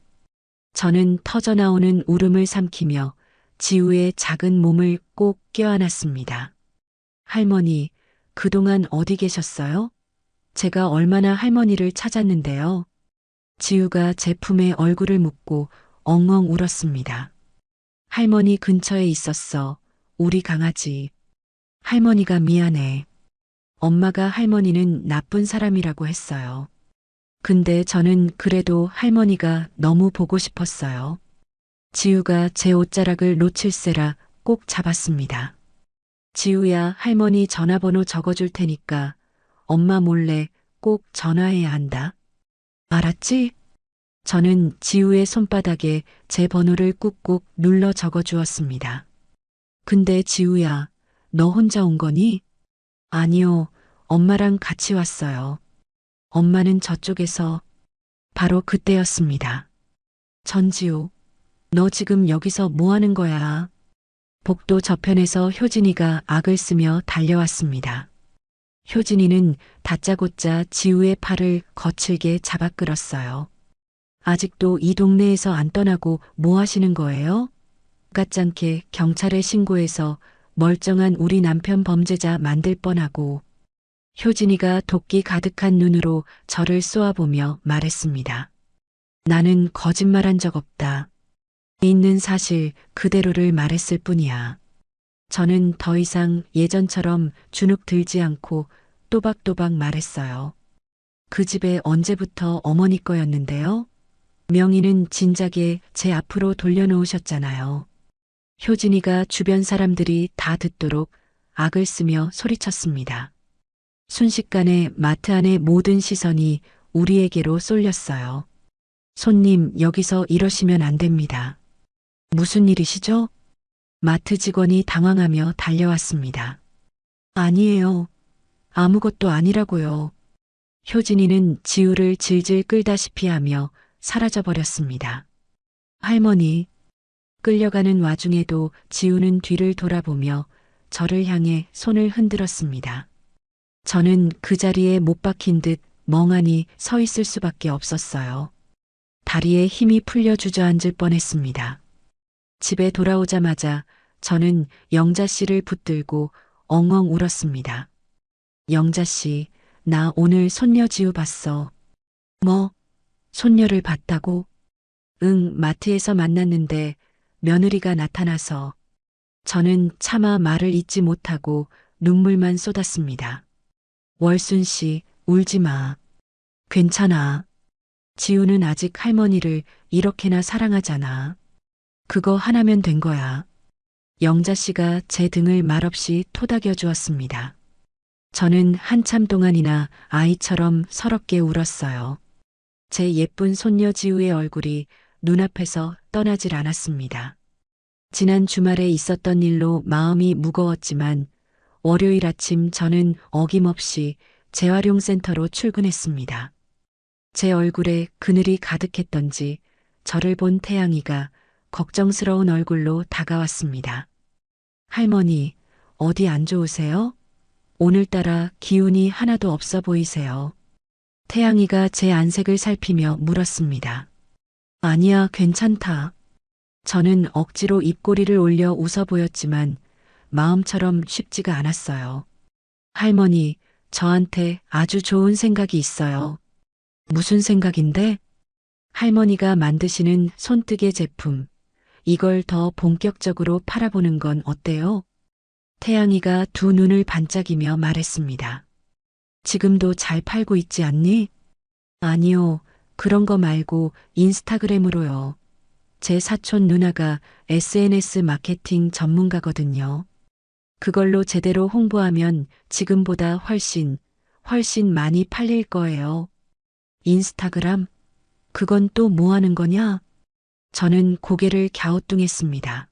저는 터져나오는 울음을 삼키며 지우의 작은 몸을 꼭 껴안았습니다. 할머니, 그동안 어디 계셨어요? 제가 얼마나 할머니를 찾았는데요. 지우가 제 품에 얼굴을 묻고 엉엉 울었습니다. 할머니 근처에 있었어. 우리 강아지. 할머니가 미안해. 엄마가 할머니는 나쁜 사람이라고 했어요. 근데 저는 그래도 할머니가 너무 보고 싶었어요. 지우가 제 옷자락을 놓칠세라 꼭 잡았습니다. 지우야, 할머니 전화번호 적어줄 테니까 엄마 몰래 꼭 전화해야 한다. 알았지? 저는 지우의 손바닥에 제 번호를 꾹꾹 눌러 적어 주었습니다. 근데 지우야, 너 혼자 온 거니? 아니요, 엄마랑 같이 왔어요. 엄마는 저쪽에서. 바로 그때였습니다. 전지우, 너 지금 여기서 뭐 하는 거야? 복도 저편에서 효진이가 악을 쓰며 달려왔습니다. 효진이는 다짜고짜 지우의 팔을 거칠게 잡아 끌었어요. 아직도 이 동네에서 안 떠나고 뭐 하시는 거예요? 까짱케 경찰에 신고해서 멀쩡한 우리 남편 범죄자 만들 뻔하고. 효진이가 도끼 가득한 눈으로 저를 쏘아보며 말했습니다. 나는 거짓말한 적 없다. 있는 사실 그대로를 말했을 뿐이야. 저는 더 이상 예전처럼 주눅 들지 않고 또박또박 말했어요. 그 집에 언제부터 어머니 거였는데요? 명의는 진작에 제 앞으로 돌려놓으셨잖아요. 효진이가 주변 사람들이 다 듣도록 악을 쓰며 소리쳤습니다. 순식간에 마트 안의 모든 시선이 우리에게로 쏠렸어요. 손님, 여기서 이러시면 안 됩니다. 무슨 일이시죠? 마트 직원이 당황하며 달려왔습니다. 아니에요. 아무것도 아니라고요. 효진이는 지우를 질질 끌다시피 하며 사라져버렸습니다. 할머니, 끌려가는 와중에도 지우는 뒤를 돌아보며 저를 향해 손을 흔들었습니다. 저는 그 자리에 못 박힌 듯 멍하니 서 있을 수밖에 없었어요. 다리에 힘이 풀려 주저앉을 뻔했습니다. 집에 돌아오자마자 저는 영자 씨를 붙들고 엉엉 울었습니다. 영자 씨, 나 오늘 손녀 지우 봤어. 뭐? 손녀를 봤다고? 응, 마트에서 만났는데 며느리가 나타나서 저는 차마 말을 잇지 못하고 눈물만 쏟았습니다. 월순 씨, 울지 마. 괜찮아. 지우는 아직 할머니를 이렇게나 사랑하잖아. 그거 하나면 된 거야. 영자 씨가 제 등을 말없이 토닥여 주었습니다. 저는 한참 동안이나 아이처럼 서럽게 울었어요. 제 예쁜 손녀 지우의 얼굴이 눈앞에서 떠나질 않았습니다. 지난 주말에 있었던 일로 마음이 무거웠지만 월요일 아침 저는 어김없이 재활용센터로 출근했습니다. 제 얼굴에 그늘이 가득했던지 저를 본 태양이가 걱정스러운 얼굴로 다가왔습니다. 할머니, 어디 안 좋으세요? 오늘따라 기운이 하나도 없어 보이세요. 태양이가 제 안색을 살피며 물었습니다. 아니야, 괜찮다. 저는 억지로 입꼬리를 올려 웃어 보였지만 마음처럼 쉽지가 않았어요. 할머니, 저한테 아주 좋은 생각이 있어요. 무슨 생각인데? 할머니가 만드시는 손뜨개 제품, 이걸 더 본격적으로 팔아보는 건 어때요? 태양이가 두 눈을 반짝이며 말했습니다. 지금도 잘 팔고 있지 않니? 아니요, 그런 거 말고 인스타그램으로요. 제 사촌 누나가 SNS 마케팅 전문가거든요. 그걸로 제대로 홍보하면 지금보다 훨씬 많이 팔릴 거예요. 인스타그램? 그건 또 뭐 하는 거냐? 저는 고개를 갸우뚱했습니다.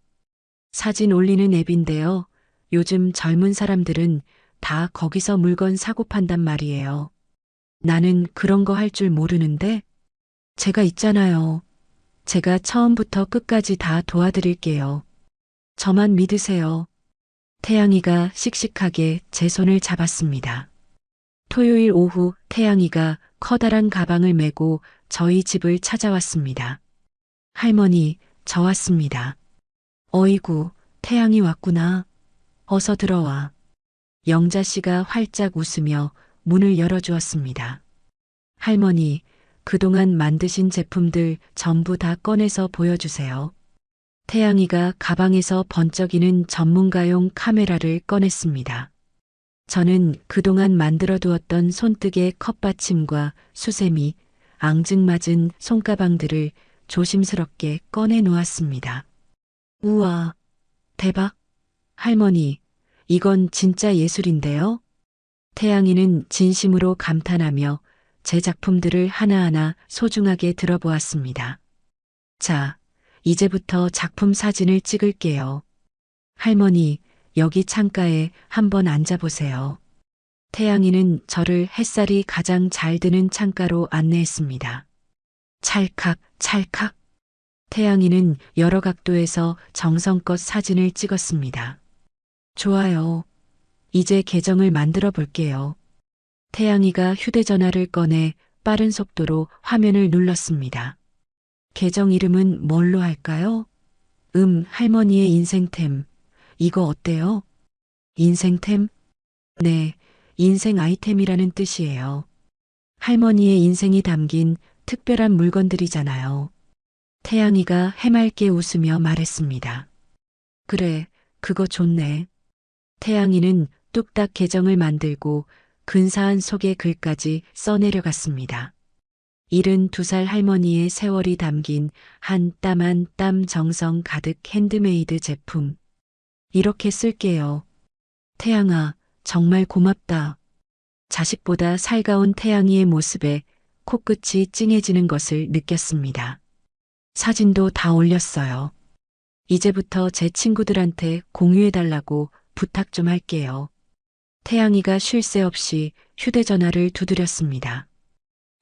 사진 올리는 앱인데요. 요즘 젊은 사람들은 다 거기서 물건 사고 판단 말이에요. 나는 그런 거 할 줄 모르는데? 제가 있잖아요. 제가 처음부터 끝까지 다 도와드릴게요. 저만 믿으세요. 태양이가 씩씩하게 제 손을 잡았습니다. 토요일 오후 태양이가 커다란 가방을 메고 저희 집을 찾아왔습니다. 할머니, 저 왔습니다. 어이구, 태양이 왔구나. 어서 들어와. 영자 씨가 활짝 웃으며 문을 열어주었습니다. 할머니, 그동안 만드신 제품들 전부 다 꺼내서 보여주세요. 태양이가 가방에서 번쩍이는 전문가용 카메라를 꺼냈습니다. 저는 그동안 만들어 두었던 손뜨개 컵받침과 수세미, 앙증맞은 손가방들을 조심스럽게 꺼내 놓았습니다. 우와, 대박. 할머니, 이건 진짜 예술인데요? 태양이는 진심으로 감탄하며 제 작품들을 하나하나 소중하게 들어보았습니다. 자, 이제부터 작품 사진을 찍을게요. 할머니, 여기 창가에 한번 앉아보세요. 태양이는 저를 햇살이 가장 잘 드는 창가로 안내했습니다. 찰칵, 찰칵. 태양이는 여러 각도에서 정성껏 사진을 찍었습니다. 좋아요. 이제 계정을 만들어 볼게요. 태양이가 휴대전화를 꺼내 빠른 속도로 화면을 눌렀습니다. 계정 이름은 뭘로 할까요? 할머니의 인생템. 이거 어때요? 인생템? 네, 인생 아이템이라는 뜻이에요. 할머니의 인생이 담긴 특별한 물건들이잖아요. 태양이가 해맑게 웃으며 말했습니다. 그래, 그거 좋네. 태양이는 뚝딱 계정을 만들고 근사한 소개 글까지 써내려갔습니다. 72살 할머니의 세월이 담긴 한 땀 한 땀 정성 가득 핸드메이드 제품. 이렇게 쓸게요. 태양아, 정말 고맙다. 자식보다 살가운 태양이의 모습에 코끝이 찡해지는 것을 느꼈습니다. 사진도 다 올렸어요. 이제부터 제 친구들한테 공유해달라고 부탁 좀 할게요. 태양이가 쉴 새 없이 휴대전화를 두드렸습니다.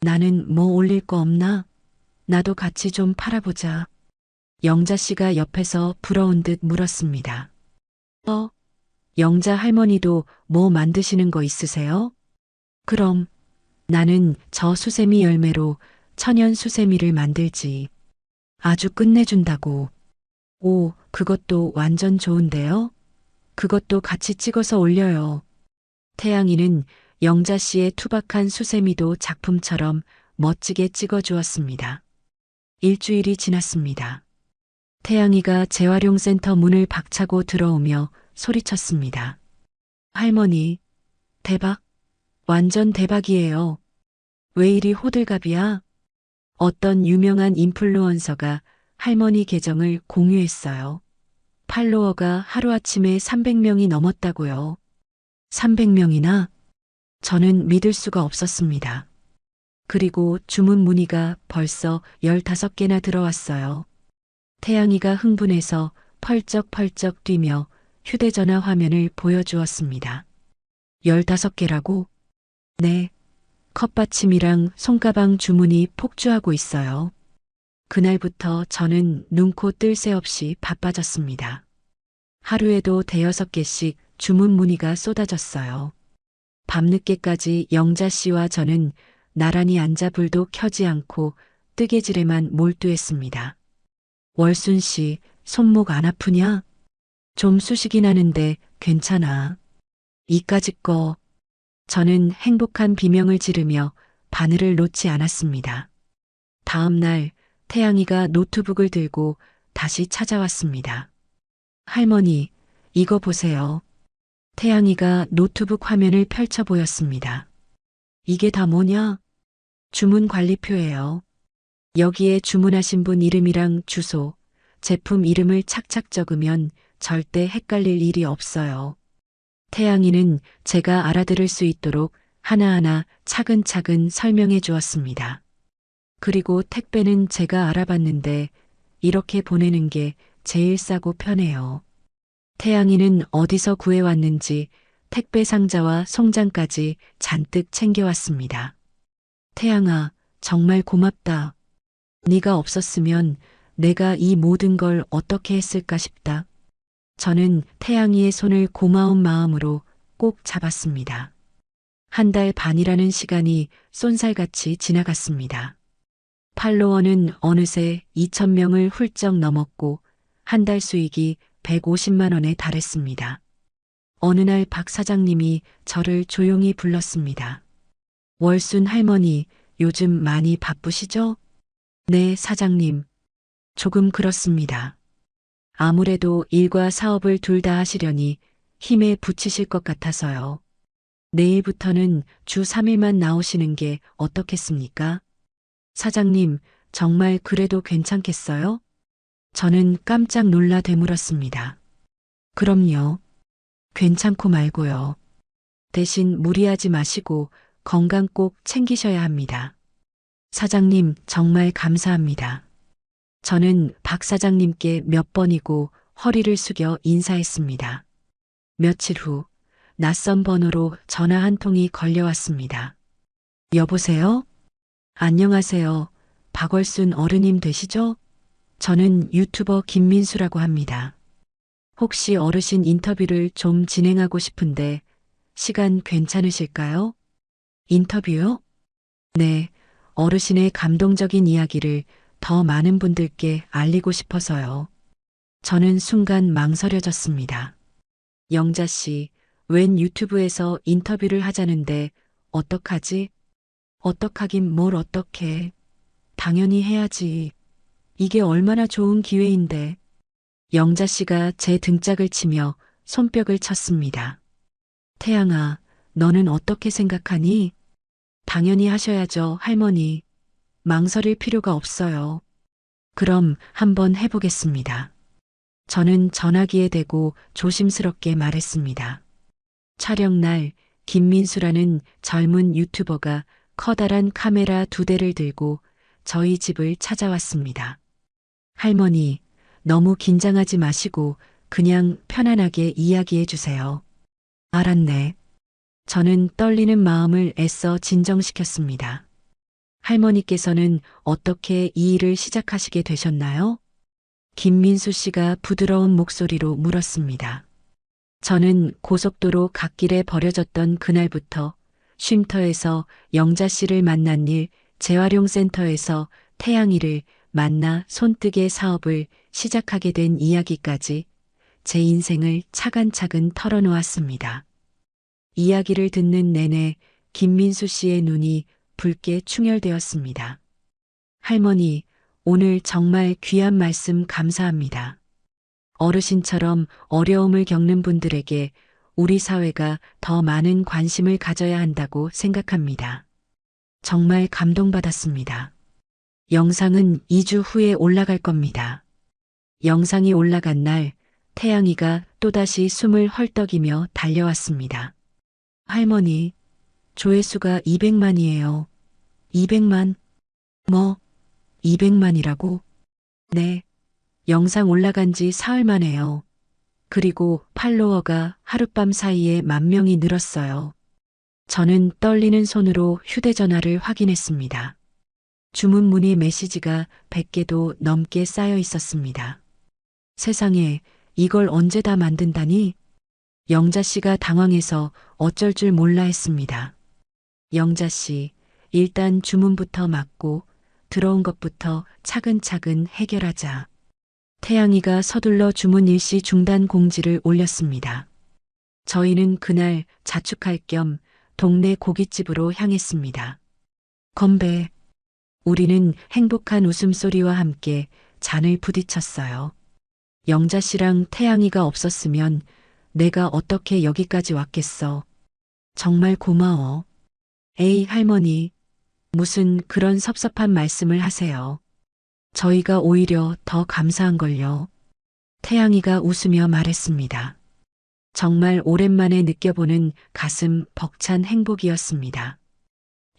나는 뭐 올릴 거 없나? 나도 같이 좀 팔아보자. 영자 씨가 옆에서 부러운 듯 물었습니다. 영자 할머니도 뭐 만드시는 거 있으세요? 그럼 나는 저 수세미 열매로 천연 수세미를 만들지. 아주 끝내준다고. 오, 그것도 완전 좋은데요? 그것도 같이 찍어서 올려요. 태양이는 영자 씨의 투박한 수세미도 작품처럼 멋지게 찍어주었습니다. 일주일이 지났습니다. 태양이가 재활용센터 문을 박차고 들어오며 소리쳤습니다. 할머니, 대박. 완전 대박이에요. 왜 이리 호들갑이야? 어떤 유명한 인플루언서가 할머니 계정을 공유했어요. 팔로워가 하루아침에 300명이 넘었다고요. 300명이나? 저는 믿을 수가 없었습니다. 그리고 주문 문의가 벌써 15개나 들어왔어요. 태양이가 흥분해서 펄쩍펄쩍 뛰며 휴대전화 화면을 보여주었습니다. 15개라고? 네. 컵받침이랑 손가방 주문이 폭주하고 있어요. 그날부터 저는 눈코 뜰 새 없이 바빠졌습니다. 하루에도 5개씩 주문 문의가 쏟아졌어요. 밤늦게까지 영자 씨와 저는 나란히 앉아 불도 켜지 않고 뜨개질에만 몰두했습니다. 월순 씨, 손목 안 아프냐? 좀 쑤시긴 하는데 괜찮아. 이까짓 거. 저는 행복한 비명을 지르며 바늘을 놓지 않았습니다. 다음 날 태양이가 노트북을 들고 다시 찾아왔습니다. 할머니, 이거 보세요. 태양이가 노트북 화면을 펼쳐 보였습니다. 이게 다 뭐냐? 주문 관리표예요. 여기에 주문하신 분 이름이랑 주소, 제품 이름을 착착 적으면 절대 헷갈릴 일이 없어요. 태양이는 제가 알아들을 수 있도록 하나하나 차근차근 설명해 주었습니다. 그리고 택배는 제가 알아봤는데 이렇게 보내는 게 제일 싸고 편해요. 태양이는 어디서 구해왔는지 택배 상자와 송장까지 잔뜩 챙겨왔습니다. 태양아, 정말 고맙다. 네가 없었으면 내가 이 모든 걸 어떻게 했을까 싶다. 저는 태양이의 손을 고마운 마음으로 꼭 잡았습니다. 1달 반이라는 시간이 쏜살같이 지나갔습니다. 팔로워는 어느새 2,000명을 훌쩍 넘었고 한 달 수익이 150만 원에 달했습니다. 어느 날 박 사장님이 저를 조용히 불렀습니다. 월순 할머니, 요즘 많이 바쁘시죠? 네, 사장님. 조금 그렇습니다. 아무래도 일과 사업을 둘 다 하시려니 힘에 부치실 것 같아서요. 내일부터는 주 3일만 나오시는 게 어떻겠습니까? 사장님, 정말 그래도 괜찮겠어요? 저는 깜짝 놀라 되물었습니다. 그럼요. 괜찮고 말고요. 대신 무리하지 마시고 건강 꼭 챙기셔야 합니다. 사장님, 정말 감사합니다. 저는 박 사장님께 몇 번이고 허리를 숙여 인사했습니다. 며칠 후 낯선 번호로 전화 한 통이 걸려왔습니다. 여보세요? 안녕하세요. 박월순 어르님 되시죠? 저는 유튜버 김민수라고 합니다. 혹시 어르신 인터뷰를 좀 진행하고 싶은데 시간 괜찮으실까요? 인터뷰요? 네, 어르신의 감동적인 이야기를 더 많은 분들께 알리고 싶어서요. 저는 순간 망설여졌습니다. 영자 씨, 웬 유튜브에서 인터뷰를 하자는데 어떡하지? 어떡하긴 뭘 어떡해. 당연히 해야지. 이게 얼마나 좋은 기회인데. 영자 씨가 제 등짝을 치며 손뼉을 쳤습니다. 태양아, 너는 어떻게 생각하니? 당연히 하셔야죠, 할머니. 망설일 필요가 없어요. 그럼 한번 해보겠습니다. 저는 전화기에 대고 조심스럽게 말했습니다. 촬영 날 김민수라는 젊은 유튜버가 커다란 카메라 2대를 들고 저희 집을 찾아왔습니다. 할머니, 너무 긴장하지 마시고 그냥 편안하게 이야기해 주세요. 알았네. 저는 떨리는 마음을 애써 진정시켰습니다. 할머니께서는 어떻게 이 일을 시작하시게 되셨나요? 김민수 씨가 부드러운 목소리로 물었습니다. 저는 고속도로 갓길에 버려졌던 그날부터 쉼터에서 영자 씨를 만난 일, 재활용센터에서 태양이를 만나 손뜨개 사업을 시작하게 된 이야기까지 제 인생을 차근차근 털어놓았습니다. 이야기를 듣는 내내 김민수 씨의 눈이 붉게 충혈되었습니다. 할머니, 오늘 정말 귀한 말씀 감사합니다. 어르신처럼 어려움을 겪는 분들에게 우리 사회가 더 많은 관심을 가져야 한다고 생각합니다. 정말 감동받았습니다. 영상은 2주 후에 올라갈 겁니다. 영상이 올라간 날 태양이가 또다시 숨을 헐떡이며 달려왔습니다. 할머니, 조회수가 200만이에요. 200만? 뭐, 200만이라고? 네. 영상 올라간 지 사흘 만에요. 그리고 팔로워가 하룻밤 사이에 10,000명이 늘었어요. 저는 떨리는 손으로 휴대전화를 확인했습니다. 주문 문의 메시지가 100개도 넘게 쌓여 있었습니다. 세상에, 이걸 언제 다 만든다니? 영자 씨가 당황해서 어쩔 줄 몰라 했습니다. 영자 씨, 일단 주문부터 맡고 들어온 것부터 차근차근 해결하자. 태양이가 서둘러 주문 일시 중단 공지를 올렸습니다. 저희는 그날 자축할 겸 동네 고깃집으로 향했습니다. 건배. 우리는 행복한 웃음소리와 함께 잔을 부딪혔어요. 영자 씨랑 태양이가 없었으면 내가 어떻게 여기까지 왔겠어. 정말 고마워. 에이, 할머니. 무슨 그런 섭섭한 말씀을 하세요. 저희가 오히려 더 감사한걸요. 태양이가 웃으며 말했습니다. 정말 오랜만에 느껴보는 가슴 벅찬 행복이었습니다.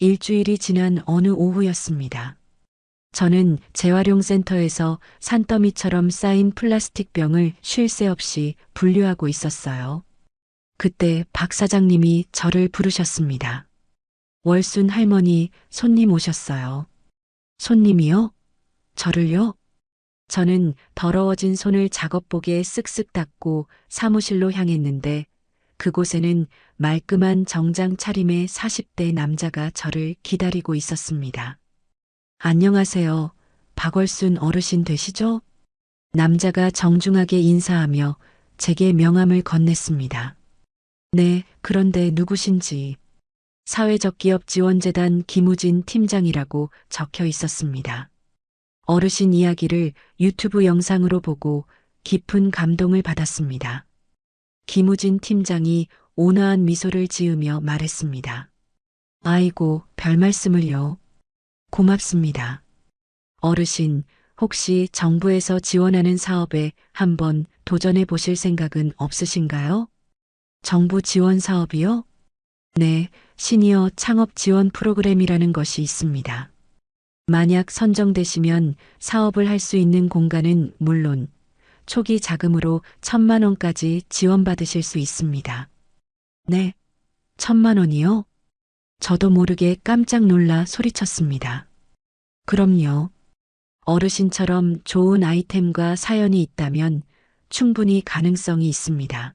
일주일이 지난 어느 오후였습니다. 저는 재활용센터에서 산더미처럼 쌓인 플라스틱 병을 쉴 새 없이 분류하고 있었어요. 그때 박 사장님이 저를 부르셨습니다. 월순 할머니, 손님 오셨어요. 손님이요? 저를요? 저는 더러워진 손을 작업복에 쓱쓱 닦고 사무실로 향했는데 그곳에는 말끔한 정장 차림의 40대 남자가 저를 기다리고 있었습니다. 안녕하세요. 박월순 어르신 되시죠? 남자가 정중하게 인사하며 제게 명함을 건넸습니다. 네, 그런데 누구신지. 사회적기업지원재단 김우진 팀장이라고 적혀 있었습니다. 어르신 이야기를 유튜브 영상으로 보고 깊은 감동을 받았습니다. 김우진 팀장이 온화한 미소를 지으며 말했습니다. 아이고, 별 말씀을요. 고맙습니다. 어르신, 혹시 정부에서 지원하는 사업에 한번 도전해 보실 생각은 없으신가요? 정부 지원 사업이요? 네, 시니어 창업 지원 프로그램이라는 것이 있습니다. 만약 선정되시면 사업을 할 수 있는 공간은 물론 초기 자금으로 1,000,000원까지 지원받으실 수 있습니다. 네, 1,000,000원이요? 저도 모르게 깜짝 놀라 소리쳤습니다. 그럼요. 어르신처럼 좋은 아이템과 사연이 있다면 충분히 가능성이 있습니다.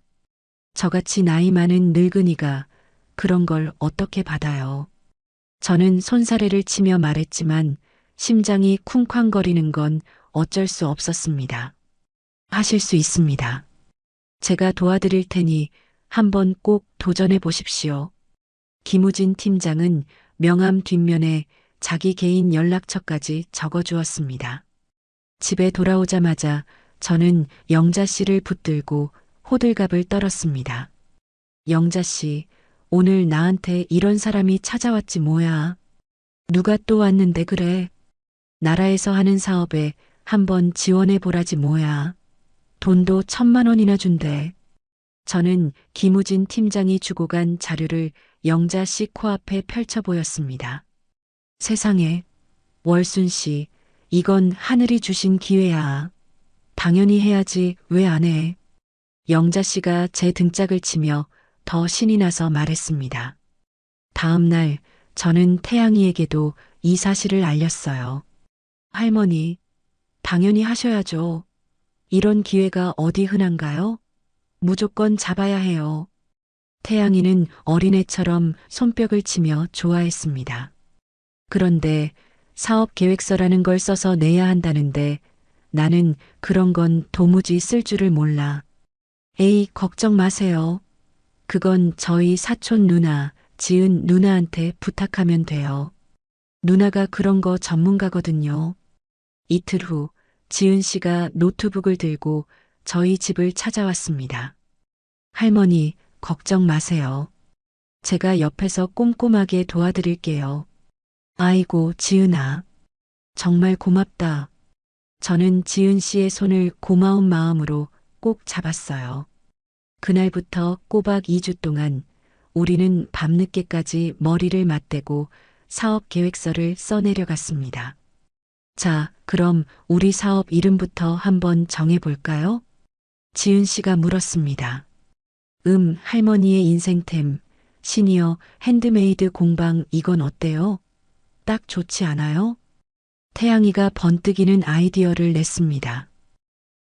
저같이 나이 많은 늙은이가 그런 걸 어떻게 받아요? 저는 손사래를 치며 말했지만 심장이 쿵쾅거리는 건 어쩔 수 없었습니다. 하실 수 있습니다. 제가 도와드릴 테니 한번 꼭 도전해 보십시오. 김우진 팀장은 명함 뒷면에 자기 개인 연락처까지 적어주었습니다. 집에 돌아오자마자 저는 영자 씨를 붙들고 호들갑을 떨었습니다. 영자 씨, 오늘 나한테 이런 사람이 찾아왔지 뭐야. 누가 또 왔는데 그래. 나라에서 하는 사업에 한번 지원해 보라지 뭐야. 돈도 1,000만 원이나 준대. 저는 김우진 팀장이 주고 간 자료를 영자 씨 코앞에 펼쳐 보였습니다. 세상에, 월순 씨, 이건 하늘이 주신 기회야. 당연히 해야지, 왜 안 해? 영자 씨가 제 등짝을 치며 더 신이 나서 말했습니다. 다음 날 저는 태양이에게도 이 사실을 알렸어요. 할머니, 당연히 하셔야죠. 이런 기회가 어디 흔한가요? 무조건 잡아야 해요. 태양이는 어린애처럼 손뼉을 치며 좋아했습니다. 그런데 사업 계획서라는 걸 써서 내야 한다는데 나는 그런 건 도무지 쓸 줄을 몰라. 에이, 걱정 마세요. 그건 저희 사촌 누나, 지은 누나한테 부탁하면 돼요. 누나가 그런 거 전문가거든요. 이틀 후 지은 씨가 노트북을 들고 저희 집을 찾아왔습니다. 할머니, 걱정 마세요. 제가 옆에서 꼼꼼하게 도와드릴게요. 아이고, 지은아. 정말 고맙다. 저는 지은 씨의 손을 고마운 마음으로 꼭 잡았어요. 그날부터 꼬박 2주 동안 우리는 밤늦게까지 머리를 맞대고 사업 계획서를 써내려갔습니다. 자, 그럼 우리 사업 이름부터 한번 정해볼까요? 지은 씨가 물었습니다. 할머니의 인생템, 시니어 핸드메이드 공방 이건 어때요? 딱 좋지 않아요? 태양이가 번뜩이는 아이디어를 냈습니다.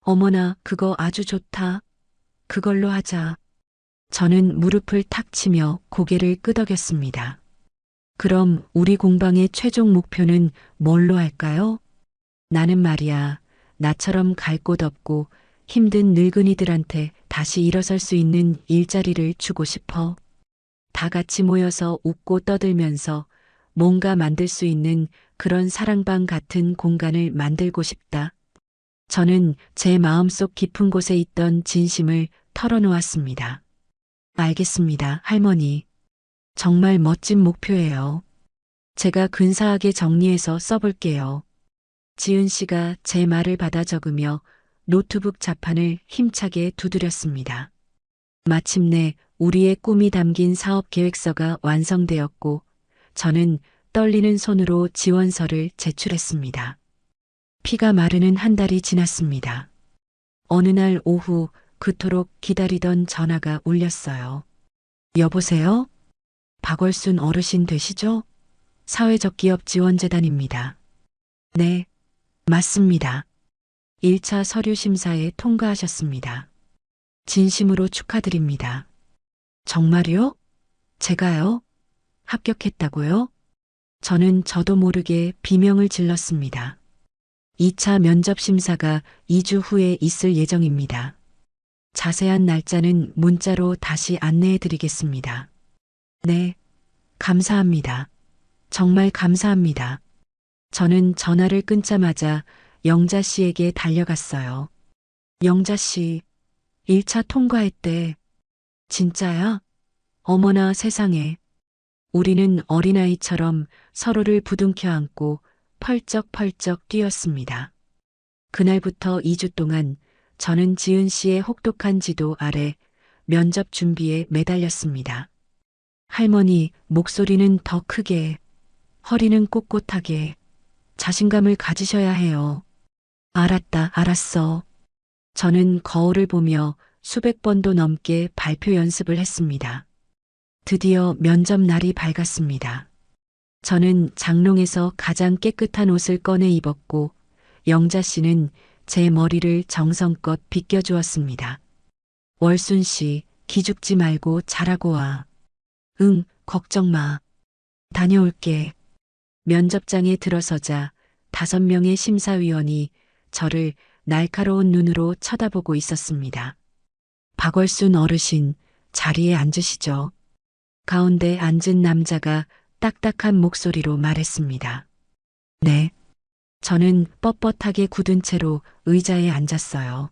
어머나, 그거 아주 좋다. 그걸로 하자. 저는 무릎을 탁 치며 고개를 끄덕였습니다. 그럼 우리 공방의 최종 목표는 뭘로 할까요? 나는 말이야, 나처럼 갈 곳 없고 힘든 늙은이들한테 다시 일어설 수 있는 일자리를 주고 싶어. 다 같이 모여서 웃고 떠들면서 뭔가 만들 수 있는 그런 사랑방 같은 공간을 만들고 싶다. 저는 제 마음속 깊은 곳에 있던 진심을 털어놓았습니다. 알겠습니다, 할머니. 정말 멋진 목표예요. 제가 근사하게 정리해서 써볼게요. 지은 씨가 제 말을 받아 적으며 노트북 자판을 힘차게 두드렸습니다. 마침내 우리의 꿈이 담긴 사업 계획서가 완성되었고 저는 떨리는 손으로 지원서를 제출했습니다. 피가 마르는 한 달이 지났습니다. 어느 날 오후 그토록 기다리던 전화가 울렸어요. 여보세요? 박월순 어르신 되시죠? 사회적 기업 지원재단입니다. 네, 맞습니다. 1차 서류 심사에 통과하셨습니다. 진심으로 축하드립니다. 정말요? 제가요? 합격했다고요? 저는 저도 모르게 비명을 질렀습니다. 2차 면접 심사가 2주 후에 있을 예정입니다. 자세한 날짜는 문자로 다시 안내해 드리겠습니다. 네, 감사합니다. 정말 감사합니다. 저는 전화를 끊자마자 영자 씨에게 달려갔어요. 영자 씨, 1차 통과했대. 진짜야? 어머나 세상에. 우리는 어린아이처럼 서로를 부둥켜 안고 펄쩍펄쩍 뛰었습니다. 그날부터 2주 동안 저는 지은 씨의 혹독한 지도 아래 면접 준비에 매달렸습니다. 할머니, 목소리는 더 크게, 허리는 꼿꼿하게, 자신감을 가지셔야 해요. 알았다, 알았어. 저는 거울을 보며 수백 번도 넘게 발표 연습을 했습니다. 드디어 면접 날이 밝았습니다. 저는 장롱에서 가장 깨끗한 옷을 꺼내 입었고 영자 씨는 제 머리를 정성껏 빗겨주었습니다. 월순 씨, 기죽지 말고 잘하고 와. 응, 걱정 마. 다녀올게. 면접장에 들어서자 5명의 심사위원이 저를 날카로운 눈으로 쳐다보고 있었습니다. 박월순 어르신, 자리에 앉으시죠. 가운데 앉은 남자가 딱딱한 목소리로 말했습니다. 네. 저는 뻣뻣하게 굳은 채로 의자에 앉았어요.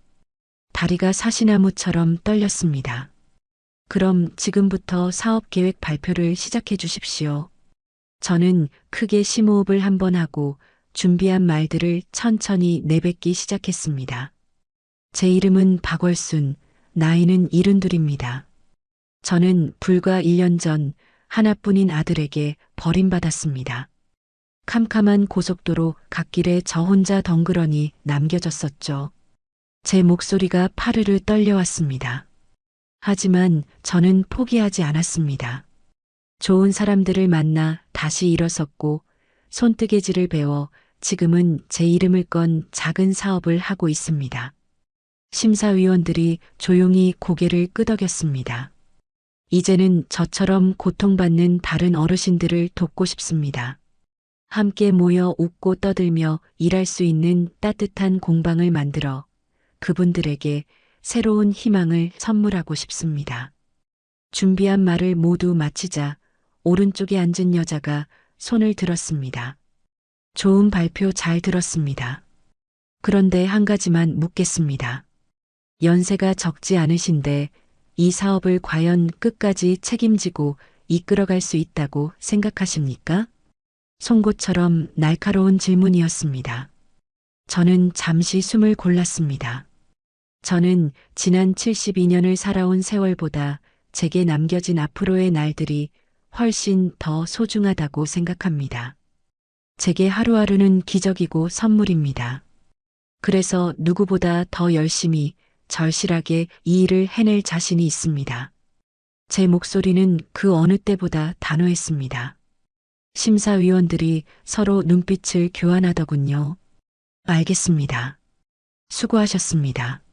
다리가 사시나무처럼 떨렸습니다. 그럼 지금부터 사업 계획 발표를 시작해 주십시오. 저는 크게 심호흡을 한번 하고 준비한 말들을 천천히 내뱉기 시작했습니다. 제 이름은 박월순, 나이는 72입니다. 저는 불과 1년 전 하나뿐인 아들에게 버림받았습니다. 캄캄한 고속도로 갓길에 저 혼자 덩그러니 남겨졌었죠. 제 목소리가 파르르 떨려왔습니다. 하지만 저는 포기하지 않았습니다. 좋은 사람들을 만나 다시 일어섰고 손뜨개질을 배워 지금은 제 이름을 건 작은 사업을 하고 있습니다. 심사위원들이 조용히 고개를 끄덕였습니다. 이제는 저처럼 고통받는 다른 어르신들을 돕고 싶습니다. 함께 모여 웃고 떠들며 일할 수 있는 따뜻한 공방을 만들어 그분들에게 새로운 희망을 선물하고 싶습니다. 준비한 말을 모두 마치자 오른쪽에 앉은 여자가 손을 들었습니다. 좋은 발표 잘 들었습니다. 그런데 한 가지만 묻겠습니다. 연세가 적지 않으신데 이 사업을 과연 끝까지 책임지고 이끌어갈 수 있다고 생각하십니까? 송곳처럼 날카로운 질문이었습니다. 저는 잠시 숨을 골랐습니다. 저는 지난 72년을 살아온 세월보다 제게 남겨진 앞으로의 날들이 훨씬 더 소중하다고 생각합니다. 제게 하루하루는 기적이고 선물입니다. 그래서 누구보다 더 열심히 절실하게 이 일을 해낼 자신이 있습니다. 제 목소리는 그 어느 때보다 단호했습니다. 심사위원들이 서로 눈빛을 교환하더군요. 알겠습니다. 수고하셨습니다.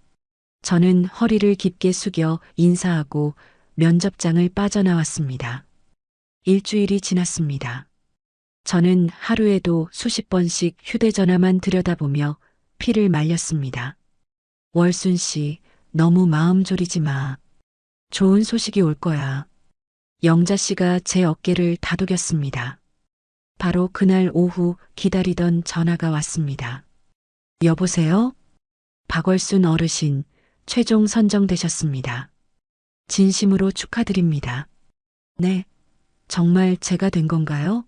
저는 허리를 깊게 숙여 인사하고 면접장을 빠져나왔습니다. 일주일이 지났습니다. 저는 하루에도 수십 번씩 휴대전화만 들여다보며 피를 말렸습니다. 월순 씨, 너무 마음 졸이지 마. 좋은 소식이 올 거야. 영자 씨가 제 어깨를 다독였습니다. 바로 그날 오후 기다리던 전화가 왔습니다. 여보세요? 박월순 어르신, 최종 선정되셨습니다. 진심으로 축하드립니다. 네, 정말 제가 된 건가요?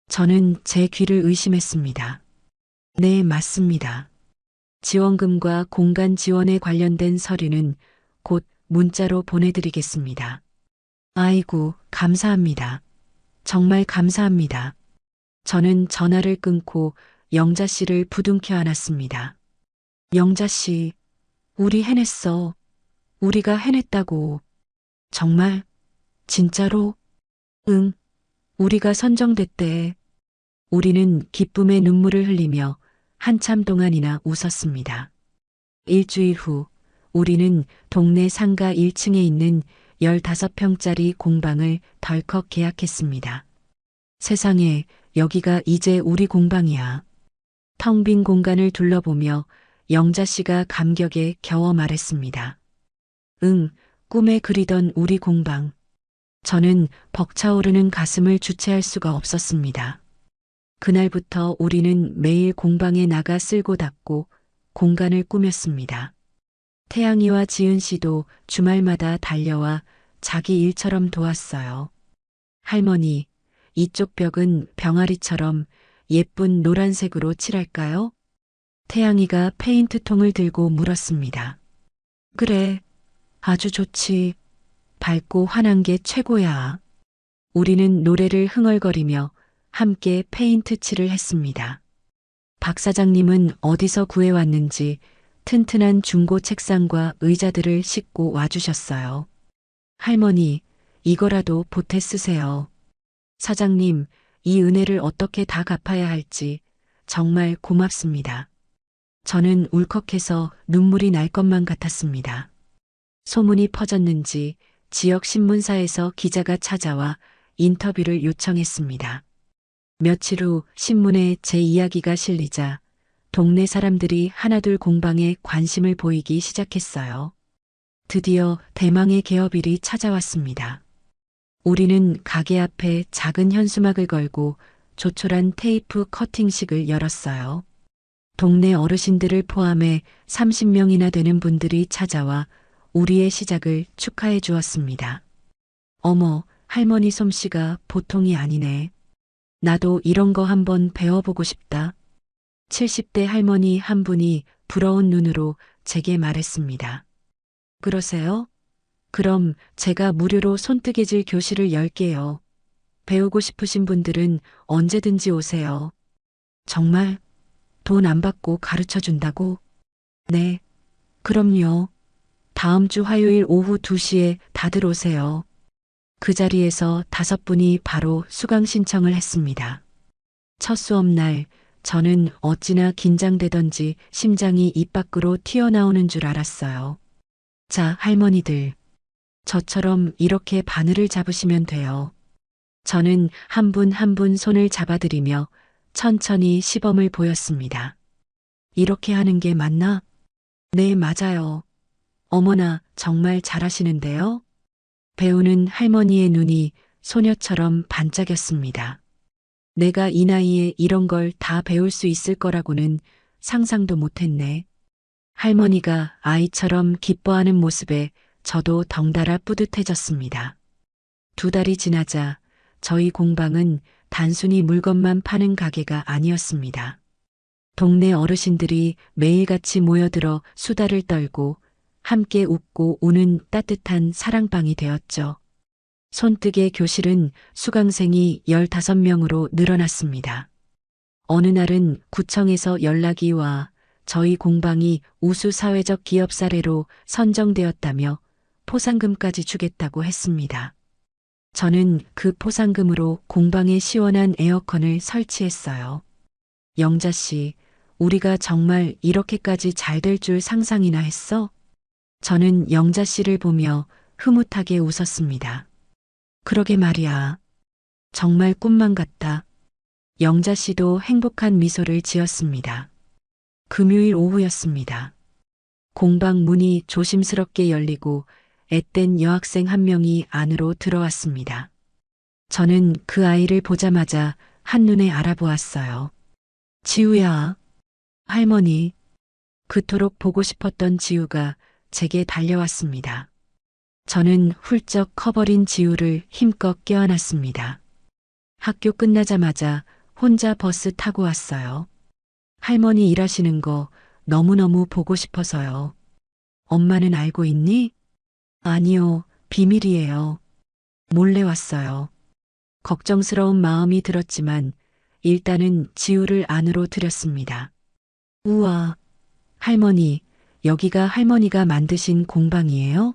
저는 제 귀를 의심했습니다. 네, 맞습니다. 지원금과 공간 지원에 관련된 서류는 곧 문자로 보내드리겠습니다. 아이고, 감사합니다. 정말 감사합니다. 저는 전화를 끊고 영자 씨를 부둥켜 안았습니다. 영자 씨, 우리 해냈어. 우리가 해냈다고. 정말? 진짜로? 응, 우리가 선정됐대. 우리는 기쁨의 눈물을 흘리며 한참 동안이나 웃었습니다. 일주일 후 우리는 동네 상가 1층에 있는 15평짜리 공방을 덜컥 계약했습니다. 세상에, 여기가 이제 우리 공방이야. 텅 빈 공간을 둘러보며 영자 씨가 감격에 겨워 말했습니다. 응, 꿈에 그리던 우리 공방. 저는 벅차오르는 가슴을 주체할 수가 없었습니다. 그날부터 우리는 매일 공방에 나가 쓸고 닦고 공간을 꾸몄습니다. 태양이와 지은 씨도 주말마다 달려와 자기 일처럼 도왔어요. 할머니, 이쪽 벽은 병아리처럼 예쁜 노란색으로 칠할까요? 태양이가 페인트통을 들고 물었습니다. 그래, 아주 좋지. 밝고 환한 게 최고야. 우리는 노래를 흥얼거리며 함께 페인트 칠을 했습니다. 박 사장님은 어디서 구해왔는지 튼튼한 중고 책상과 의자들을 싣고 와주셨어요. 할머니, 이거라도 보태 쓰세요. 사장님, 이 은혜를 어떻게 다 갚아야 할지 정말 고맙습니다. 저는 울컥해서 눈물이 날 것만 같았습니다. 소문이 퍼졌는지 지역 신문사에서 기자가 찾아와 인터뷰를 요청했습니다. 며칠 후 신문에 제 이야기가 실리자 동네 사람들이 하나둘 공방에 관심을 보이기 시작했어요. 드디어 대망의 개업일이 찾아왔습니다. 우리는 가게 앞에 작은 현수막을 걸고 조촐한 테이프 커팅식을 열었어요. 동네 어르신들을 포함해 30명이나 되는 분들이 찾아와 우리의 시작을 축하해 주었습니다. 어머, 할머니 솜씨가 보통이 아니네. 나도 이런 거 한번 배워보고 싶다. 70대 할머니 한 분이 부러운 눈으로 제게 말했습니다. 그러세요? 그럼 제가 무료로 손뜨개질 교실을 열게요. 배우고 싶으신 분들은 언제든지 오세요. 정말 돈 안 받고 가르쳐 준다고? 네, 그럼요. 다음 주 화요일 오후 2시에 다들 오세요. 그 자리에서 5분이 바로 수강 신청을 했습니다. 첫 수업날 저는 어찌나 긴장되던지 심장이 입 밖으로 튀어나오는 줄 알았어요. 자, 할머니들. 저처럼 이렇게 바늘을 잡으시면 돼요. 저는 한 분 한 분 손을 잡아드리며 천천히 시범을 보였습니다. 이렇게 하는 게 맞나? 네, 맞아요. 어머나, 정말 잘하시는데요? 배우는 할머니의 눈이 소녀처럼 반짝였습니다. 내가 이 나이에 이런 걸 다 배울 수 있을 거라고는 상상도 못했네. 할머니가 아이처럼 기뻐하는 모습에 저도 덩달아 뿌듯해졌습니다. 2달이 지나자 저희 공방은 단순히 물건만 파는 가게가 아니었습니다. 동네 어르신들이 매일같이 모여들어 수다를 떨고 함께 웃고 우는 따뜻한 사랑방이 되었죠. 손뜨개 교실은 수강생이 15명으로 늘어났습니다. 어느 날은 구청에서 연락이 와 저희 공방이 우수 사회적 기업 사례로 선정되었다며 포상금까지 주겠다고 했습니다. 저는 그 포상금으로 공방에 시원한 에어컨을 설치했어요. 영자 씨, 우리가 정말 이렇게까지 잘 될 줄 상상이나 했어? 저는 영자 씨를 보며 흐뭇하게 웃었습니다. 그러게 말이야. 정말 꿈만 같다. 영자 씨도 행복한 미소를 지었습니다. 금요일 오후였습니다. 공방 문이 조심스럽게 열리고 앳된 여학생 한 명이 안으로 들어왔습니다. 저는 그 아이를 보자마자 한눈에 알아보았어요. 지우야. 할머니. 그토록 보고 싶었던 지우가 제게 달려왔습니다. 저는 훌쩍 커버린 지우를 힘껏 껴안았습니다. 학교 끝나자마자 혼자 버스 타고 왔어요. 할머니 일하시는 거 너무너무 보고 싶어서요. 엄마는 알고 있니? 아니요, 비밀이에요. 몰래 왔어요. 걱정스러운 마음이 들었지만 일단은 지우를 안으로 들였습니다. 우와, 할머니, 여기가 할머니가 만드신 공방이에요?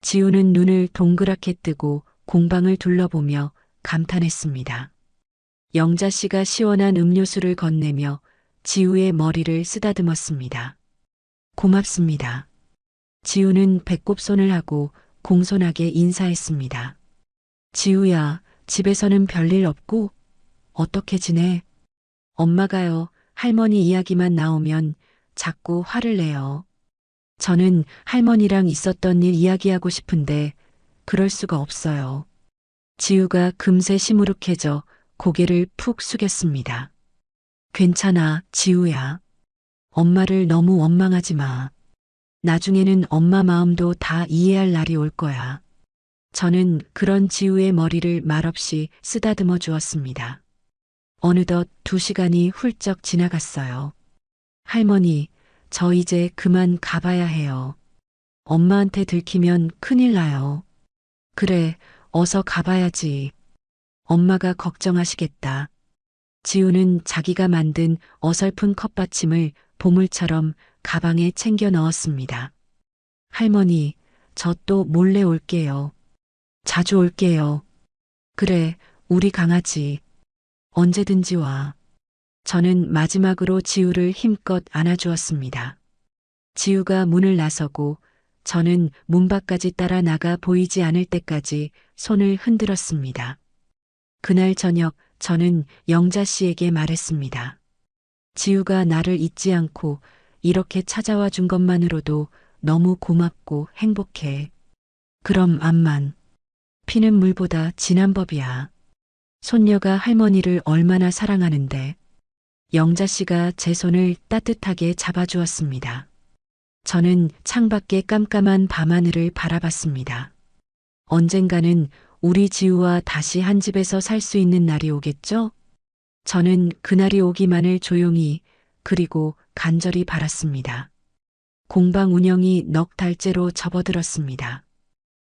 지우는 눈을 동그랗게 뜨고 공방을 둘러보며 감탄했습니다. 영자 씨가 시원한 음료수를 건네며 지우의 머리를 쓰다듬었습니다. 고맙습니다. 지우는 배꼽 손을 하고 공손하게 인사했습니다. 지우야, 집에서는 별일 없고 어떻게 지내? 엄마가요, 할머니 이야기만 나오면 자꾸 화를 내요. 저는 할머니랑 있었던 일 이야기하고 싶은데 그럴 수가 없어요. 지우가 금세 시무룩해져 고개를 푹 숙였습니다. 괜찮아, 지우야. 엄마를 너무 원망하지 마. 나중에는 엄마 마음도 다 이해할 날이 올 거야. 저는 그런 지우의 머리를 말없이 쓰다듬어 주었습니다. 어느덧 2시간이 훌쩍 지나갔어요. 할머니, 저 이제 그만 가봐야 해요. 엄마한테 들키면 큰일 나요. 그래, 어서 가봐야지. 엄마가 걱정하시겠다. 지우는 자기가 만든 어설픈 컵받침을 보물처럼 가방에 챙겨 넣었습니다. 할머니, 저 또 몰래 올게요. 자주 올게요. 그래, 우리 강아지. 언제든지 와. 저는 마지막으로 지우를 힘껏 안아주었습니다. 지우가 문을 나서고 저는 문 밖까지 따라 나가 보이지 않을 때까지 손을 흔들었습니다. 그날 저녁 저는 영자 씨에게 말했습니다. 지우가 나를 잊지 않고 이렇게 찾아와 준 것만으로도 너무 고맙고 행복해. 그럼 암만. 피는 물보다 진한 법이야. 손녀가 할머니를 얼마나 사랑하는데. 영자 씨가 제 손을 따뜻하게 잡아주었습니다. 저는 창밖의 깜깜한 밤하늘을 바라봤습니다. 언젠가는 우리 지우와 다시 한 집에서 살 수 있는 날이 오겠죠? 저는 그날이 오기만을 조용히 그리고 간절히 바랐습니다. 공방 운영이 넉 달째로 접어들었습니다.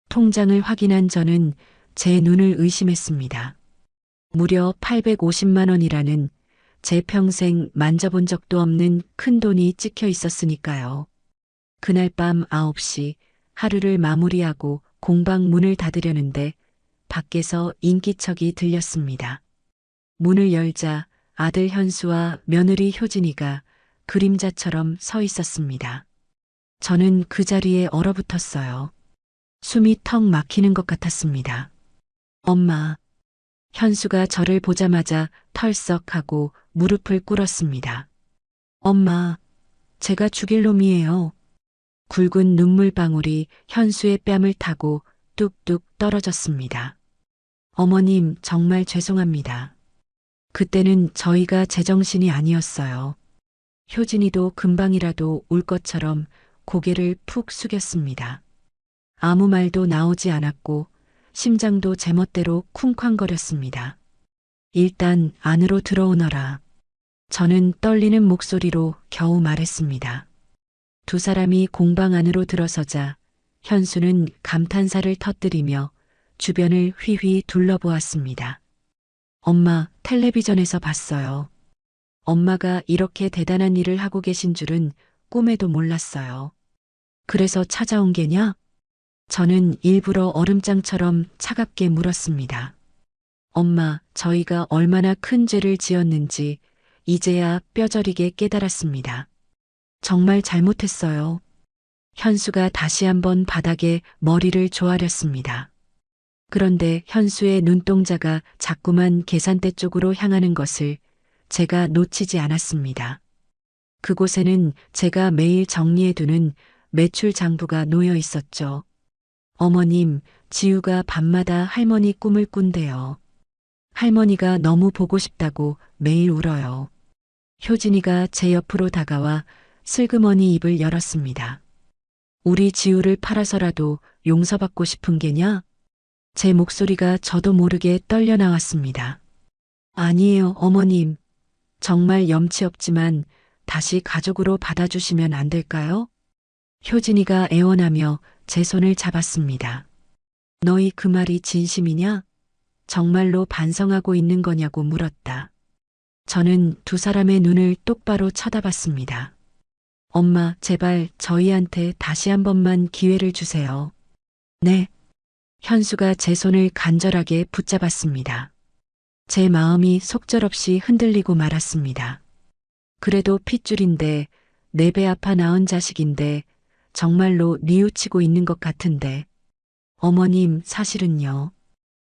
통장을 확인한 저는 제 눈을 의심했습니다. 무려 850만 원이라는 제 평생 만져본 적도 없는 큰 돈이 찍혀 있었으니까요. 그날 밤 9시 하루를 마무리하고 공방 문을 닫으려는데 밖에서 인기척이 들렸습니다. 문을 열자 아들 현수와 며느리 효진이가 그림자처럼 서 있었습니다. 저는 그 자리에 얼어붙었어요. 숨이 턱 막히는 것 같았습니다. 엄마. 현수가 저를 보자마자 털썩하고 무릎을 꿇었습니다. 엄마, 제가 죽일 놈이에요. 굵은 눈물방울이 현수의 뺨을 타고 뚝뚝 떨어졌습니다. 어머님, 정말 죄송합니다. 그때는 저희가 제정신이 아니었어요. 효진이도 금방이라도 울 것처럼 고개를 푹 숙였습니다. 아무 말도 나오지 않았고 심장도 제멋대로 쿵쾅거렸습니다. 일단 안으로 들어오너라. 저는 떨리는 목소리로 겨우 말했습니다. 두 사람이 공방 안으로 들어서자 현수는 감탄사를 터뜨리며 주변을 휘휘 둘러보았습니다. 엄마, 텔레비전에서 봤어요. 엄마가 이렇게 대단한 일을 하고 계신 줄은 꿈에도 몰랐어요. 그래서 찾아온 게냐? 저는 일부러 얼음장처럼 차갑게 물었습니다. 엄마, 저희가 얼마나 큰 죄를 지었는지 이제야 뼈저리게 깨달았습니다. 정말 잘못했어요. 현수가 다시 한번 바닥에 머리를 조아렸습니다. 그런데 현수의 눈동자가 자꾸만 계산대 쪽으로 향하는 것을 제가 놓치지 않았습니다. 그곳에는 제가 매일 정리해두는 매출 장부가 놓여 있었죠. 어머님, 지우가 밤마다 할머니 꿈을 꾼대요. 할머니가 너무 보고 싶다고 매일 울어요. 효진이가 제 옆으로 다가와 슬그머니 입을 열었습니다. 우리 지우를 팔아서라도 용서받고 싶은 게냐? 제 목소리가 저도 모르게 떨려 나왔습니다. 아니에요, 어머님. 정말 염치 없지만 다시 가족으로 받아주시면 안 될까요? 효진이가 애원하며 제 손을 잡았습니다. 너희 그 말이 진심이냐? 정말로 반성하고 있는 거냐고 물었다. 저는 두 사람의 눈을 똑바로 쳐다봤습니다. 엄마, 제발 저희한테 다시 한 번만 기회를 주세요. 네. 현수가 제 손을 간절하게 붙잡았습니다. 제 마음이 속절없이 흔들리고 말았습니다. 그래도 핏줄인데 내 배 아파 낳은 자식인데 정말로 뉘우치고 있는 것 같은데. 어머님, 사실은요.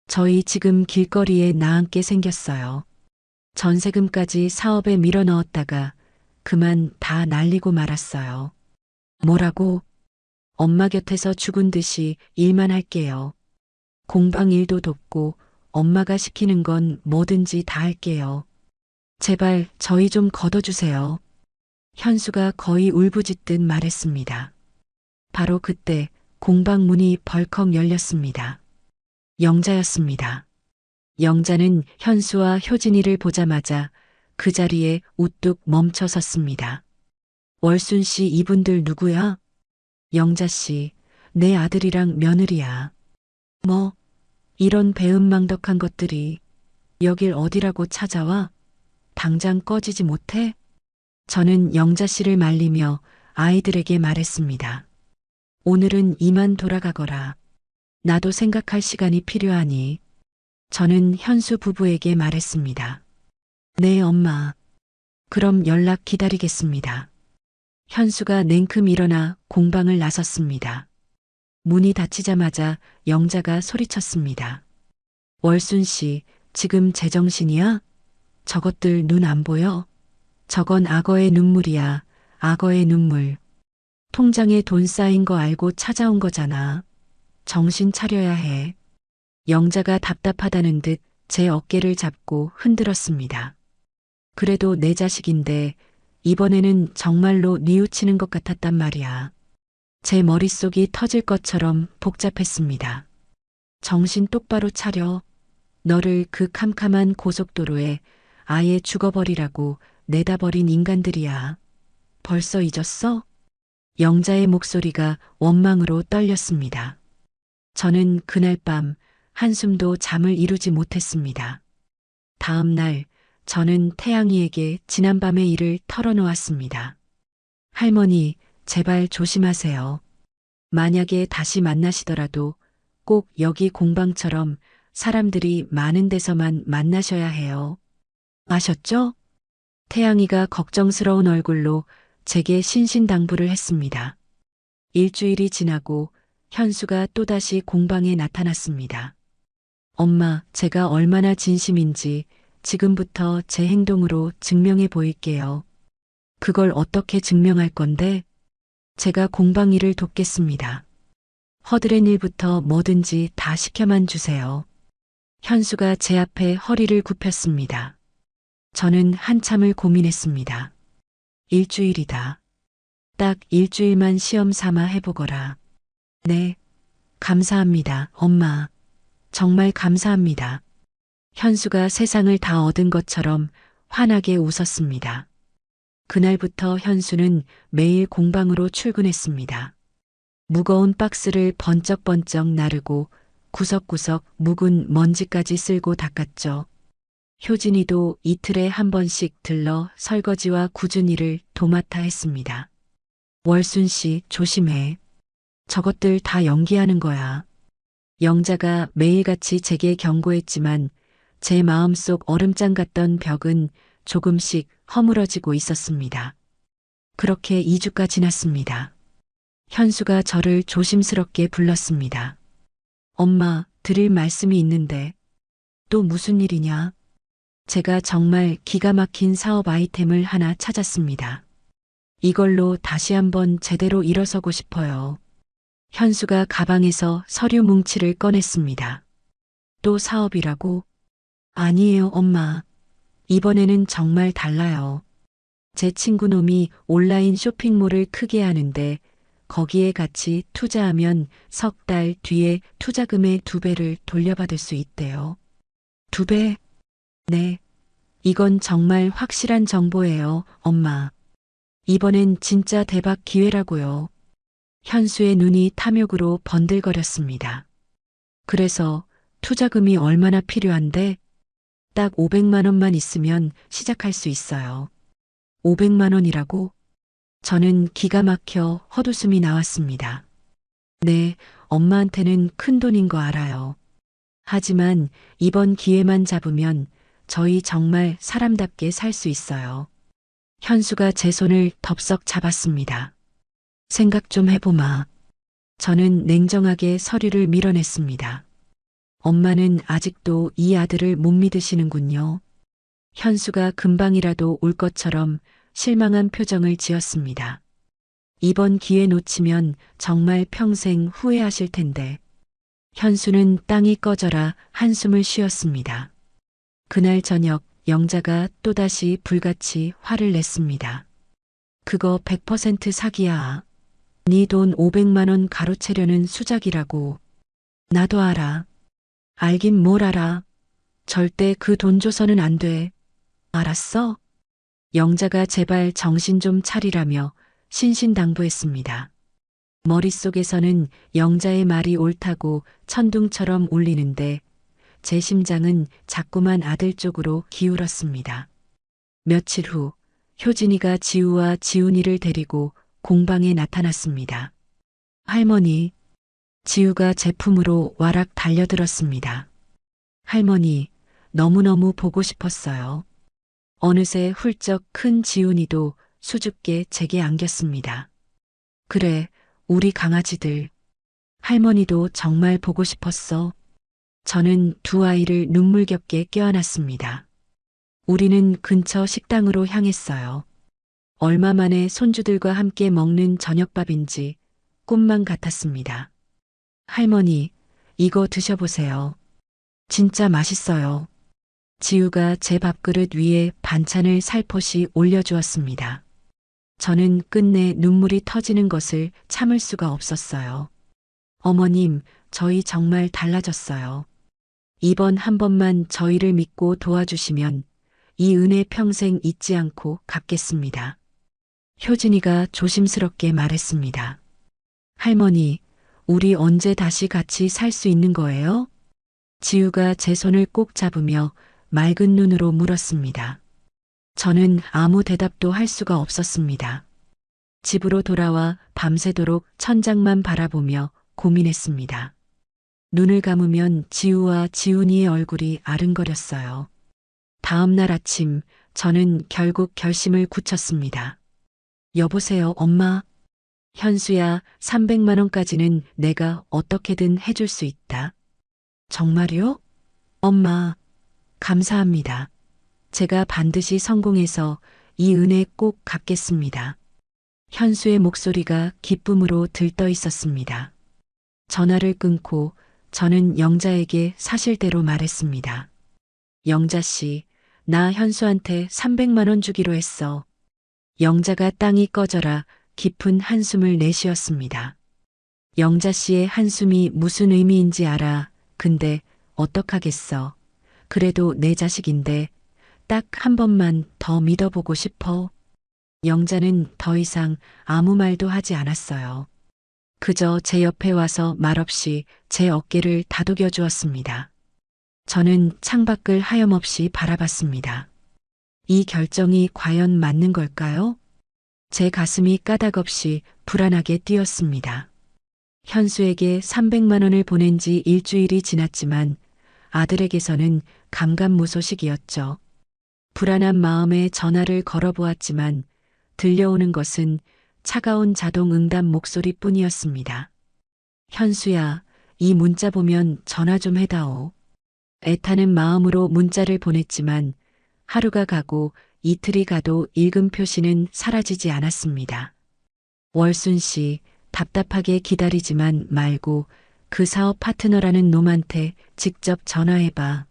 저희 지금 길거리에 나앉게 생겼어요. 전세금까지 사업에 밀어넣었다가 그만 다 날리고 말았어요. 뭐라고? 엄마 곁에서 죽은 듯이 일만 할게요. 공방 일도 돕고 엄마가 시키는 건 뭐든지 다 할게요. 제발 저희 좀 걷어주세요. 현수가 거의 울부짖듯 말했습니다. 바로 그때 공방 문이 벌컥 열렸습니다. 영자였습니다. 영자는 현수와 효진이를 보자마자 그 자리에 우뚝 멈춰 섰습니다. 월순 씨, 이분들 누구야? 영자 씨, 내 아들이랑 며느리야. 뭐, 이런 배은망덕한 것들이 여길 어디라고 찾아와? 당장 꺼지지 못해? 저는 영자 씨를 말리며 아이들에게 말했습니다. 오늘은 이만 돌아가거라. 나도 생각할 시간이 필요하니. 저는 현수 부부에게 말했습니다. 네, 엄마. 그럼 연락 기다리겠습니다. 현수가 냉큼 일어나 공방을 나섰습니다. 문이 닫히자마자 영자가 소리쳤습니다. 월순 씨, 지금 제정신이야? 저것들 눈 안 보여? 저건 악어의 눈물이야, 악어의 눈물. 통장에 돈 쌓인 거 알고 찾아온 거잖아. 정신 차려야 해. 영자가 답답하다는 듯 제 어깨를 잡고 흔들었습니다. 그래도 내 자식인데 이번에는 정말로 뉘우치는 것 같았단 말이야. 제 머릿속이 터질 것처럼 복잡했습니다. 정신 똑바로 차려. 너를 그 캄캄한 고속도로에 아예 죽어버리라고 내다버린 인간들이야. 벌써 잊었어? 영자의 목소리가 원망으로 떨렸습니다. 저는 그날 밤 한숨도 잠을 이루지 못했습니다. 다음 날 저는 태양이에게 지난밤의 일을 털어놓았습니다. 할머니, 제발 조심하세요. 만약에 다시 만나시더라도 꼭 여기 공방처럼 사람들이 많은 데서만 만나셔야 해요. 아셨죠? 태양이가 걱정스러운 얼굴로 제게 신신당부를 했습니다. 일주일이 지나고 현수가 또다시 공방에 나타났습니다. 엄마, 제가 얼마나 진심인지 지금부터 제 행동으로 증명해 보일게요. 그걸 어떻게 증명할 건데? 제가 공방 일을 돕겠습니다. 허드렛 일부터 뭐든지 다 시켜만 주세요. 현수가 제 앞에 허리를 굽혔습니다. 저는 한참을 고민했습니다. 일주일이다. 딱 일주일만 시험 삼아 해보거라. 네, 감사합니다, 엄마. 정말 감사합니다. 현수가 세상을 다 얻은 것처럼 환하게 웃었습니다. 그날부터 현수는 매일 공방으로 출근했습니다. 무거운 박스를 번쩍번쩍 나르고 구석구석 묵은 먼지까지 쓸고 닦았죠. 효진이도 이틀에 한 번씩 들러 설거지와 굳은 일을 도맡아 했습니다. 월순 씨, 조심해. 저것들 다 연기하는 거야. 영자가 매일같이 제게 경고했지만 제 마음속 얼음장 같던 벽은 조금씩 허물어지고 있었습니다. 그렇게 2주가 지났습니다. 현수가 저를 조심스럽게 불렀습니다. 엄마, 드릴 말씀이 있는데. 또 무슨 일이냐? 제가 정말 기가 막힌 사업 아이템을 하나 찾았습니다. 이걸로 다시 한번 제대로 일어서고 싶어요. 현수가 가방에서 서류 뭉치를 꺼냈습니다. 또 사업이라고? 아니에요, 엄마. 이번에는 정말 달라요. 제 친구놈이 온라인 쇼핑몰을 크게 하는데 거기에 같이 투자하면 석 달 뒤에 투자금의 2배를 돌려받을 수 있대요. 2배? 네. 이건 정말 확실한 정보예요, 엄마. 이번엔 진짜 대박 기회라고요. 현수의 눈이 탐욕으로 번들거렸습니다. 그래서 투자금이 얼마나 필요한데? 딱 500만 원만 있으면 시작할 수 있어요. 500만 원이라고? 저는 기가 막혀 헛웃음이 나왔습니다. 네, 엄마한테는 큰 돈인 거 알아요. 하지만 이번 기회만 잡으면 저희 정말 사람답게 살 수 있어요. 현수가 제 손을 덥석 잡았습니다. 생각 좀 해보마. 저는 냉정하게 서류를 밀어냈습니다. 엄마는 아직도 이 아들을 못 믿으시는군요. 현수가 금방이라도 올 것처럼 실망한 표정을 지었습니다. 이번 기회 놓치면 정말 평생 후회하실 텐데. 현수는 땅이 꺼져라 한숨을 쉬었습니다. 그날 저녁 영자가 또다시 불같이 화를 냈습니다. 그거 100% 사기야. 네 돈 500만 원 가로채려는 수작이라고. 나도 알아. 알긴 뭘 알아. 절대 그 돈 줘서는 안 돼. 알았어? 영자가 제발 정신 좀 차리라며 신신당부했습니다. 머릿속에서는 영자의 말이 옳다고 천둥처럼 울리는데 제 심장은 자꾸만 아들 쪽으로 기울었습니다. 며칠 후 효진이가 지우와 지훈이를 데리고 공방에 나타났습니다. 할머니, 지우가 제품으로 와락 달려들었습니다. 할머니, 너무너무 보고 싶었어요. 어느새 훌쩍 큰 지훈이도 수줍게 제게 안겼습니다. 그래, 우리 강아지들. 할머니도 정말 보고 싶었어. 저는 두 아이를 눈물겹게 껴안았습니다. 우리는 근처 식당으로 향했어요. 얼마 만에 손주들과 함께 먹는 저녁밥인지 꿈만 같았습니다. 할머니, 이거 드셔보세요. 진짜 맛있어요. 지우가 제 밥그릇 위에 반찬을 살포시 올려주었습니다. 저는 끝내 눈물이 터지는 것을 참을 수가 없었어요. 어머님, 저희 정말 달라졌어요. 이번 한 번만 저희를 믿고 도와주시면 이 은혜 평생 잊지 않고 갚겠습니다. 효진이가 조심스럽게 말했습니다. 할머니, 우리 언제 다시 같이 살 수 있는 거예요? 지우가 제 손을 꼭 잡으며 맑은 눈으로 물었습니다. 저는 아무 대답도 할 수가 없었습니다. 집으로 돌아와 밤새도록 천장만 바라보며 고민했습니다. 눈을 감으면 지우와 지훈이의 얼굴이 아른거렸어요. 다음 날 아침 저는 결국 결심을 굳혔습니다. 여보세요, 엄마. 현수야, 300만 원까지는 내가 어떻게든 해줄 수 있다. 정말요? 엄마, 감사합니다. 제가 반드시 성공해서 이 은혜 꼭 갚겠습니다. 현수의 목소리가 기쁨으로 들떠 있었습니다. 전화를 끊고 저는 영자에게 사실대로 말했습니다. 영자 씨, 나 현수한테 300만 원 주기로 했어. 영자가 땅이 꺼져라 깊은 한숨을 내쉬었습니다. 영자 씨의 한숨이 무슨 의미인지 알아. 근데 어떡하겠어. 그래도 내 자식인데 딱 한 번만 더 믿어보고 싶어. 영자는 더 이상 아무 말도 하지 않았어요. 그저 제 옆에 와서 말없이 제 어깨를 다독여 주었습니다. 저는 창밖을 하염없이 바라봤습니다. 이 결정이 과연 맞는 걸까요? 제 가슴이 까닭없이 불안하게 뛰었습니다. 현수에게 300만 원을 보낸 지 일주일이 지났지만 아들에게서는 감감무소식이었죠. 불안한 마음에 전화를 걸어보았지만 들려오는 것은 차가운 자동 응답 목소리뿐이었습니다. 현수야, 이 문자 보면 전화 좀 해다오. 애타는 마음으로 문자를 보냈지만 하루가 가고 이틀이 가도 읽음 표시는 사라지지 않았습니다. 월순 씨, 답답하게 기다리지만 말고 그 사업 파트너라는 놈한테 직접 전화해봐.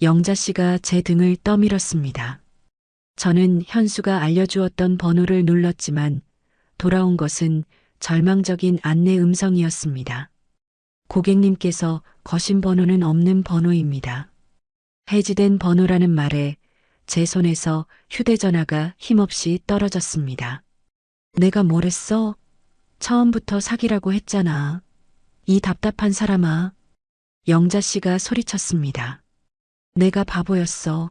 영자 씨가 제 등을 떠밀었습니다. 저는 현수가 알려주었던 번호를 눌렀지만 돌아온 것은 절망적인 안내 음성이었습니다. 고객님께서 거신 번호는 없는 번호입니다. 해지된 번호라는 말에 제 손에서 휴대전화가 힘없이 떨어졌습니다. 내가 뭘 했어? 처음부터 사기라고 했잖아. 이 답답한 사람아. 영자 씨가 소리쳤습니다. 내가 바보였어.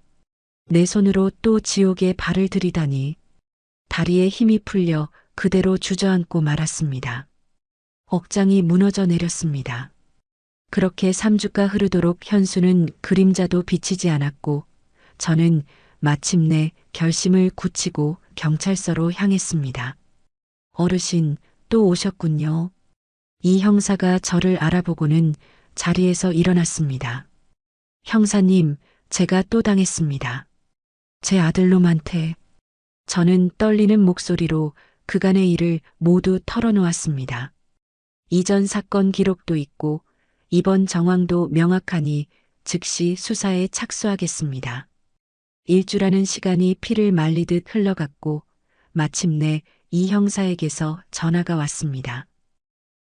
내 손으로 또 지옥에 발을 들이다니. 다리에 힘이 풀려 그대로 주저앉고 말았습니다. 억장이 무너져 내렸습니다. 그렇게 3주가 흐르도록 현수는 그림자도 비치지 않았고 저는 마침내 결심을 굳히고 경찰서로 향했습니다. 어르신, 또 오셨군요. 이 형사가 저를 알아보고는 자리에서 일어났습니다. 형사님, 제가 또 당했습니다. 제 아들놈한테. 저는 떨리는 목소리로 그간의 일을 모두 털어놓았습니다. 이전 사건 기록도 있고 이번 정황도 명확하니 즉시 수사에 착수하겠습니다. 일주라는 시간이 피를 말리듯 흘러갔고 마침내 이 형사에게서 전화가 왔습니다.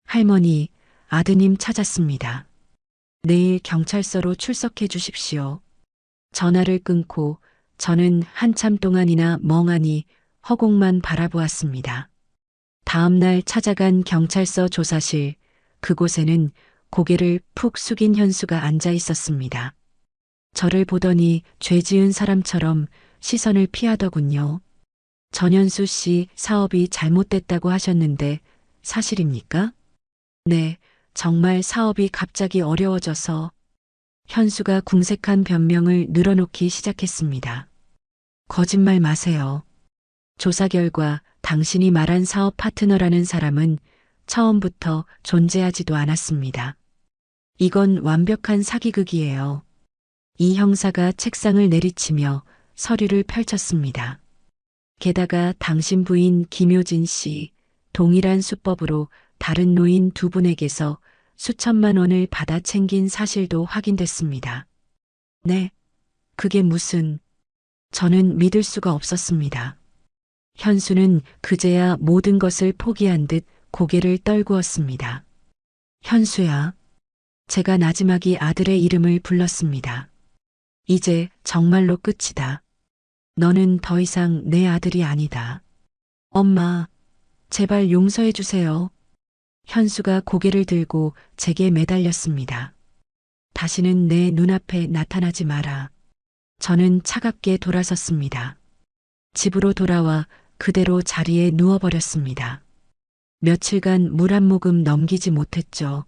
할머니, 아드님 찾았습니다. 내일 경찰서로 출석해 주십시오. 전화를 끊고 저는 한참 동안이나 멍하니 허공만 바라보았습니다. 다음 날 찾아간 경찰서 조사실, 그곳에는 고개를 푹 숙인 현수가 앉아 있었습니다. 저를 보더니 죄 지은 사람처럼 시선을 피하더군요. 전현수 씨 사업이 잘못됐다고 하셨는데 사실입니까? 네, 정말 사업이 갑자기 어려워져서. 현수가 궁색한 변명을 늘어놓기 시작했습니다. 거짓말 마세요. 조사 결과 당신이 말한 사업 파트너라는 사람은 처음부터 존재하지도 않았습니다. 이건 완벽한 사기극이에요. 이 형사가 책상을 내리치며 서류를 펼쳤습니다. 게다가 당신 부인 김효진 씨, 동일한 수법으로 다른 노인 두 분에게서 수천만 원을 받아 챙긴 사실도 확인됐습니다. 네, 그게 무슨... 저는 믿을 수가 없었습니다. 현수는 그제야 모든 것을 포기한 듯 고개를 떨구었습니다. 현수야. 제가 나지막이 아들의 이름을 불렀습니다. 이제 정말로 끝이다. 너는 더 이상 내 아들이 아니다. 엄마, 제발 용서해 주세요. 현수가 고개를 들고 제게 매달렸습니다. 다시는 내 눈앞에 나타나지 마라. 저는 차갑게 돌아섰습니다. 집으로 돌아와 그대로 자리에 누워버렸습니다. 며칠간 물 한 모금 넘기지 못했죠.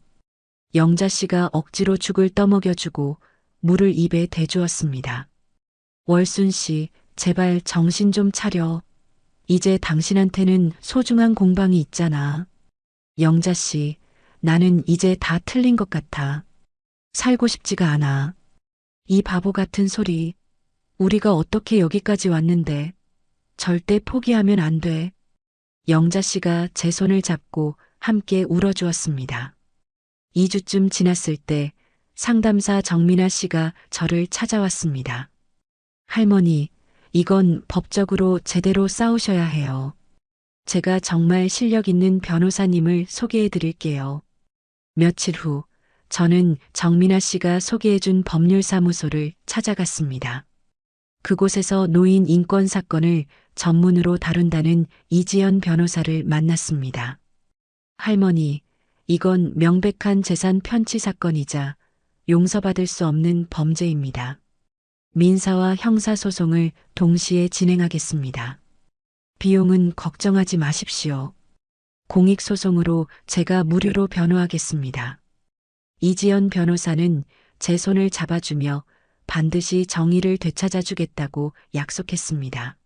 영자 씨가 억지로 죽을 떠먹여주고 물을 입에 대주었습니다. 월순 씨, 제발 정신 좀 차려. 이제 당신한테는 소중한 공방이 있잖아. 영자 씨, 나는 이제 다 틀린 것 같아. 살고 싶지가 않아. 이 바보 같은 소리. 우리가 어떻게 여기까지 왔는데. 절대 포기하면 안 돼. 영자 씨가 제 손을 잡고 함께 울어주었습니다. 2주쯤 지났을 때 상담사 정민아 씨가 저를 찾아왔습니다. 할머니, 이건 법적으로 제대로 싸우셔야 해요. 제가 정말 실력 있는 변호사님을 소개해 드릴게요. 며칠 후, 저는 정민아 씨가 소개해준 법률사무소를 찾아갔습니다. 그곳에서 노인 인권 사건을 전문으로 다룬다는 이지연 변호사를 만났습니다. 할머니, 이건 명백한 재산 편취 사건이자 용서받을 수 없는 범죄입니다. 민사와 형사 소송을 동시에 진행하겠습니다. 비용은 걱정하지 마십시오. 공익소송으로 제가 무료로 변호하겠습니다. 이지연 변호사는 제 손을 잡아주며 반드시 정의를 되찾아주겠다고 약속했습니다.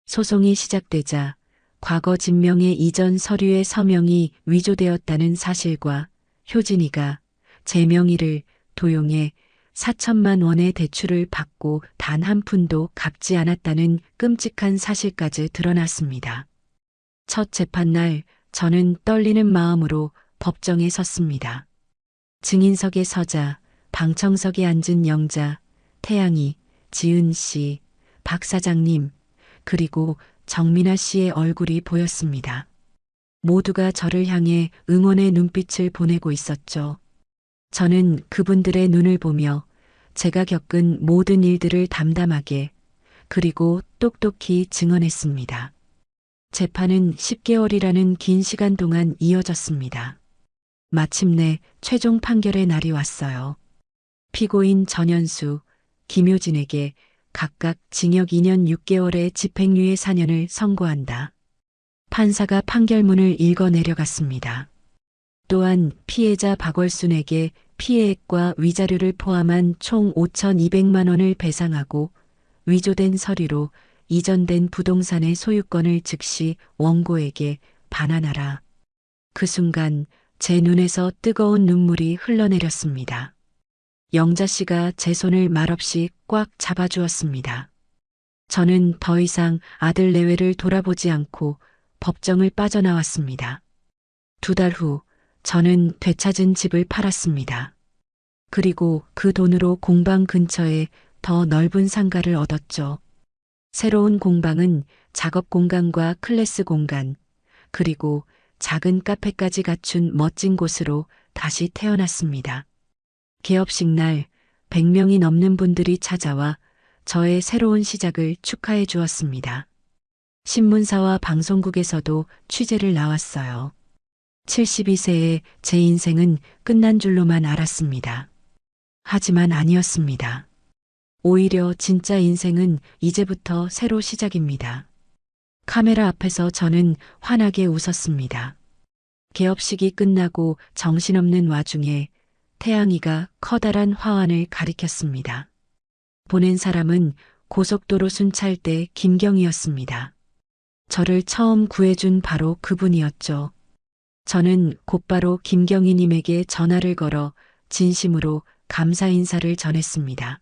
소송이 시작되자 과거 진명의 이전 서류의 서명이 위조되었다는 사실과 효진이가 제 명의를 도용해 4천만 원의 대출을 받고 단 한 푼도 갚지 않았다는 끔찍한 사실까지 드러났습니다. 첫 재판날 저는 떨리는 마음으로 법정에 섰습니다. 증인석에 서자 방청석에 앉은 영자, 태양이, 지은 씨, 박 사장님, 그리고 정민아 씨의 얼굴이 보였습니다. 모두가 저를 향해 응원의 눈빛을 보내고 있었죠. 저는 그분들의 눈을 보며 제가 겪은 모든 일들을 담담하게 그리고 똑똑히 증언했습니다. 재판은 10개월이라는 긴 시간 동안 이어졌습니다. 마침내 최종 판결의 날이 왔어요. 피고인 전현수, 김효진에게 각각 징역 2년 6개월의 집행유예 4년을 선고한다. 판사가 판결문을 읽어 내려갔습니다. 또한 피해자 박월순에게 피해액과 위자료를 포함한 총 5,200만 원을 배상하고 위조된 서류로 이전된 부동산의 소유권을 즉시 원고에게 반환하라. 그 순간 제 눈에서 뜨거운 눈물이 흘러내렸습니다. 영자 씨가 제 손을 말없이 꽉 잡아주었습니다. 저는 더 이상 아들 내외를 돌아보지 않고 법정을 빠져나왔습니다. 2달 후 저는 되찾은 집을 팔았습니다. 그리고 그 돈으로 공방 근처에 더 넓은 상가를 얻었죠. 새로운 공방은 작업 공간과 클래스 공간, 그리고 작은 카페까지 갖춘 멋진 곳으로 다시 태어났습니다. 개업식 날 100명이 넘는 분들이 찾아와 저의 새로운 시작을 축하해 주었습니다. 신문사와 방송국에서도 취재를 나왔어요. 72세의 제 인생은 끝난 줄로만 알았습니다. 하지만 아니었습니다. 오히려 진짜 인생은 이제부터 새로 시작입니다. 카메라 앞에서 저는 환하게 웃었습니다. 개업식이 끝나고 정신없는 와중에 태양이가 커다란 화환을 가리켰습니다. 보낸 사람은 고속도로 순찰대 김경이었습니다. 저를 처음 구해준 바로 그분이었죠. 저는 곧바로 김경희님에게 전화를 걸어 진심으로 감사 인사를 전했습니다.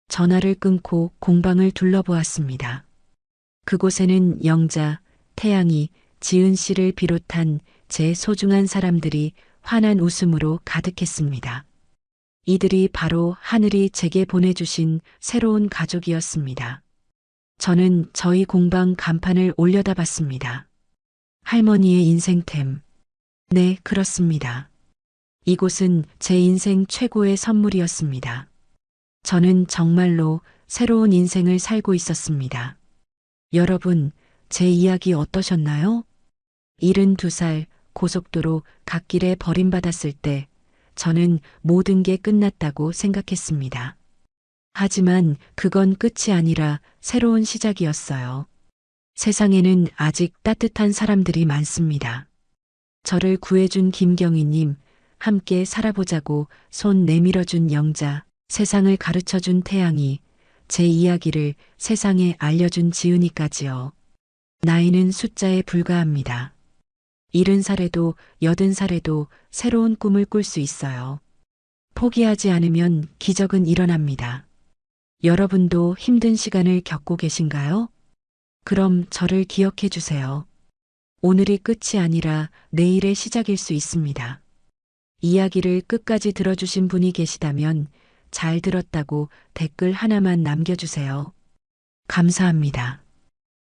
전화를 끊고 공방을 둘러보았습니다. 그곳에는 영자, 태양이, 지은 씨를 비롯한 제 소중한 사람들이 환한 웃음으로 가득했습니다. 이들이 바로 하늘이 제게 보내주신 새로운 가족이었습니다. 저는 저희 공방 간판을 올려다봤습니다. 할머니의 인생템. 네, 그렇습니다. 이곳은 제 인생 최고의 선물이었습니다. 저는 정말로 새로운 인생을 살고 있었습니다. 여러분, 제 이야기 어떠셨나요? 72살 고속도로 갓길에 버림받았을 때 저는 모든 게 끝났다고 생각했습니다. 하지만 그건 끝이 아니라 새로운 시작이었어요. 세상에는 아직 따뜻한 사람들이 많습니다. 저를 구해준 김경희님, 함께 살아보자고 손 내밀어준 영자, 세상을 가르쳐준 태양이, 제 이야기를 세상에 알려준 지은이까지요. 나이는 숫자에 불과합니다. 70살에도 80살에도 새로운 꿈을 꿀 수 있어요. 포기하지 않으면 기적은 일어납니다. 여러분도 힘든 시간을 겪고 계신가요? 그럼 저를 기억해 주세요. 오늘이 끝이 아니라 내일의 시작일 수 있습니다. 이야기를 끝까지 들어주신 분이 계시다면 잘 들었다고 댓글 하나만 남겨주세요. 감사합니다.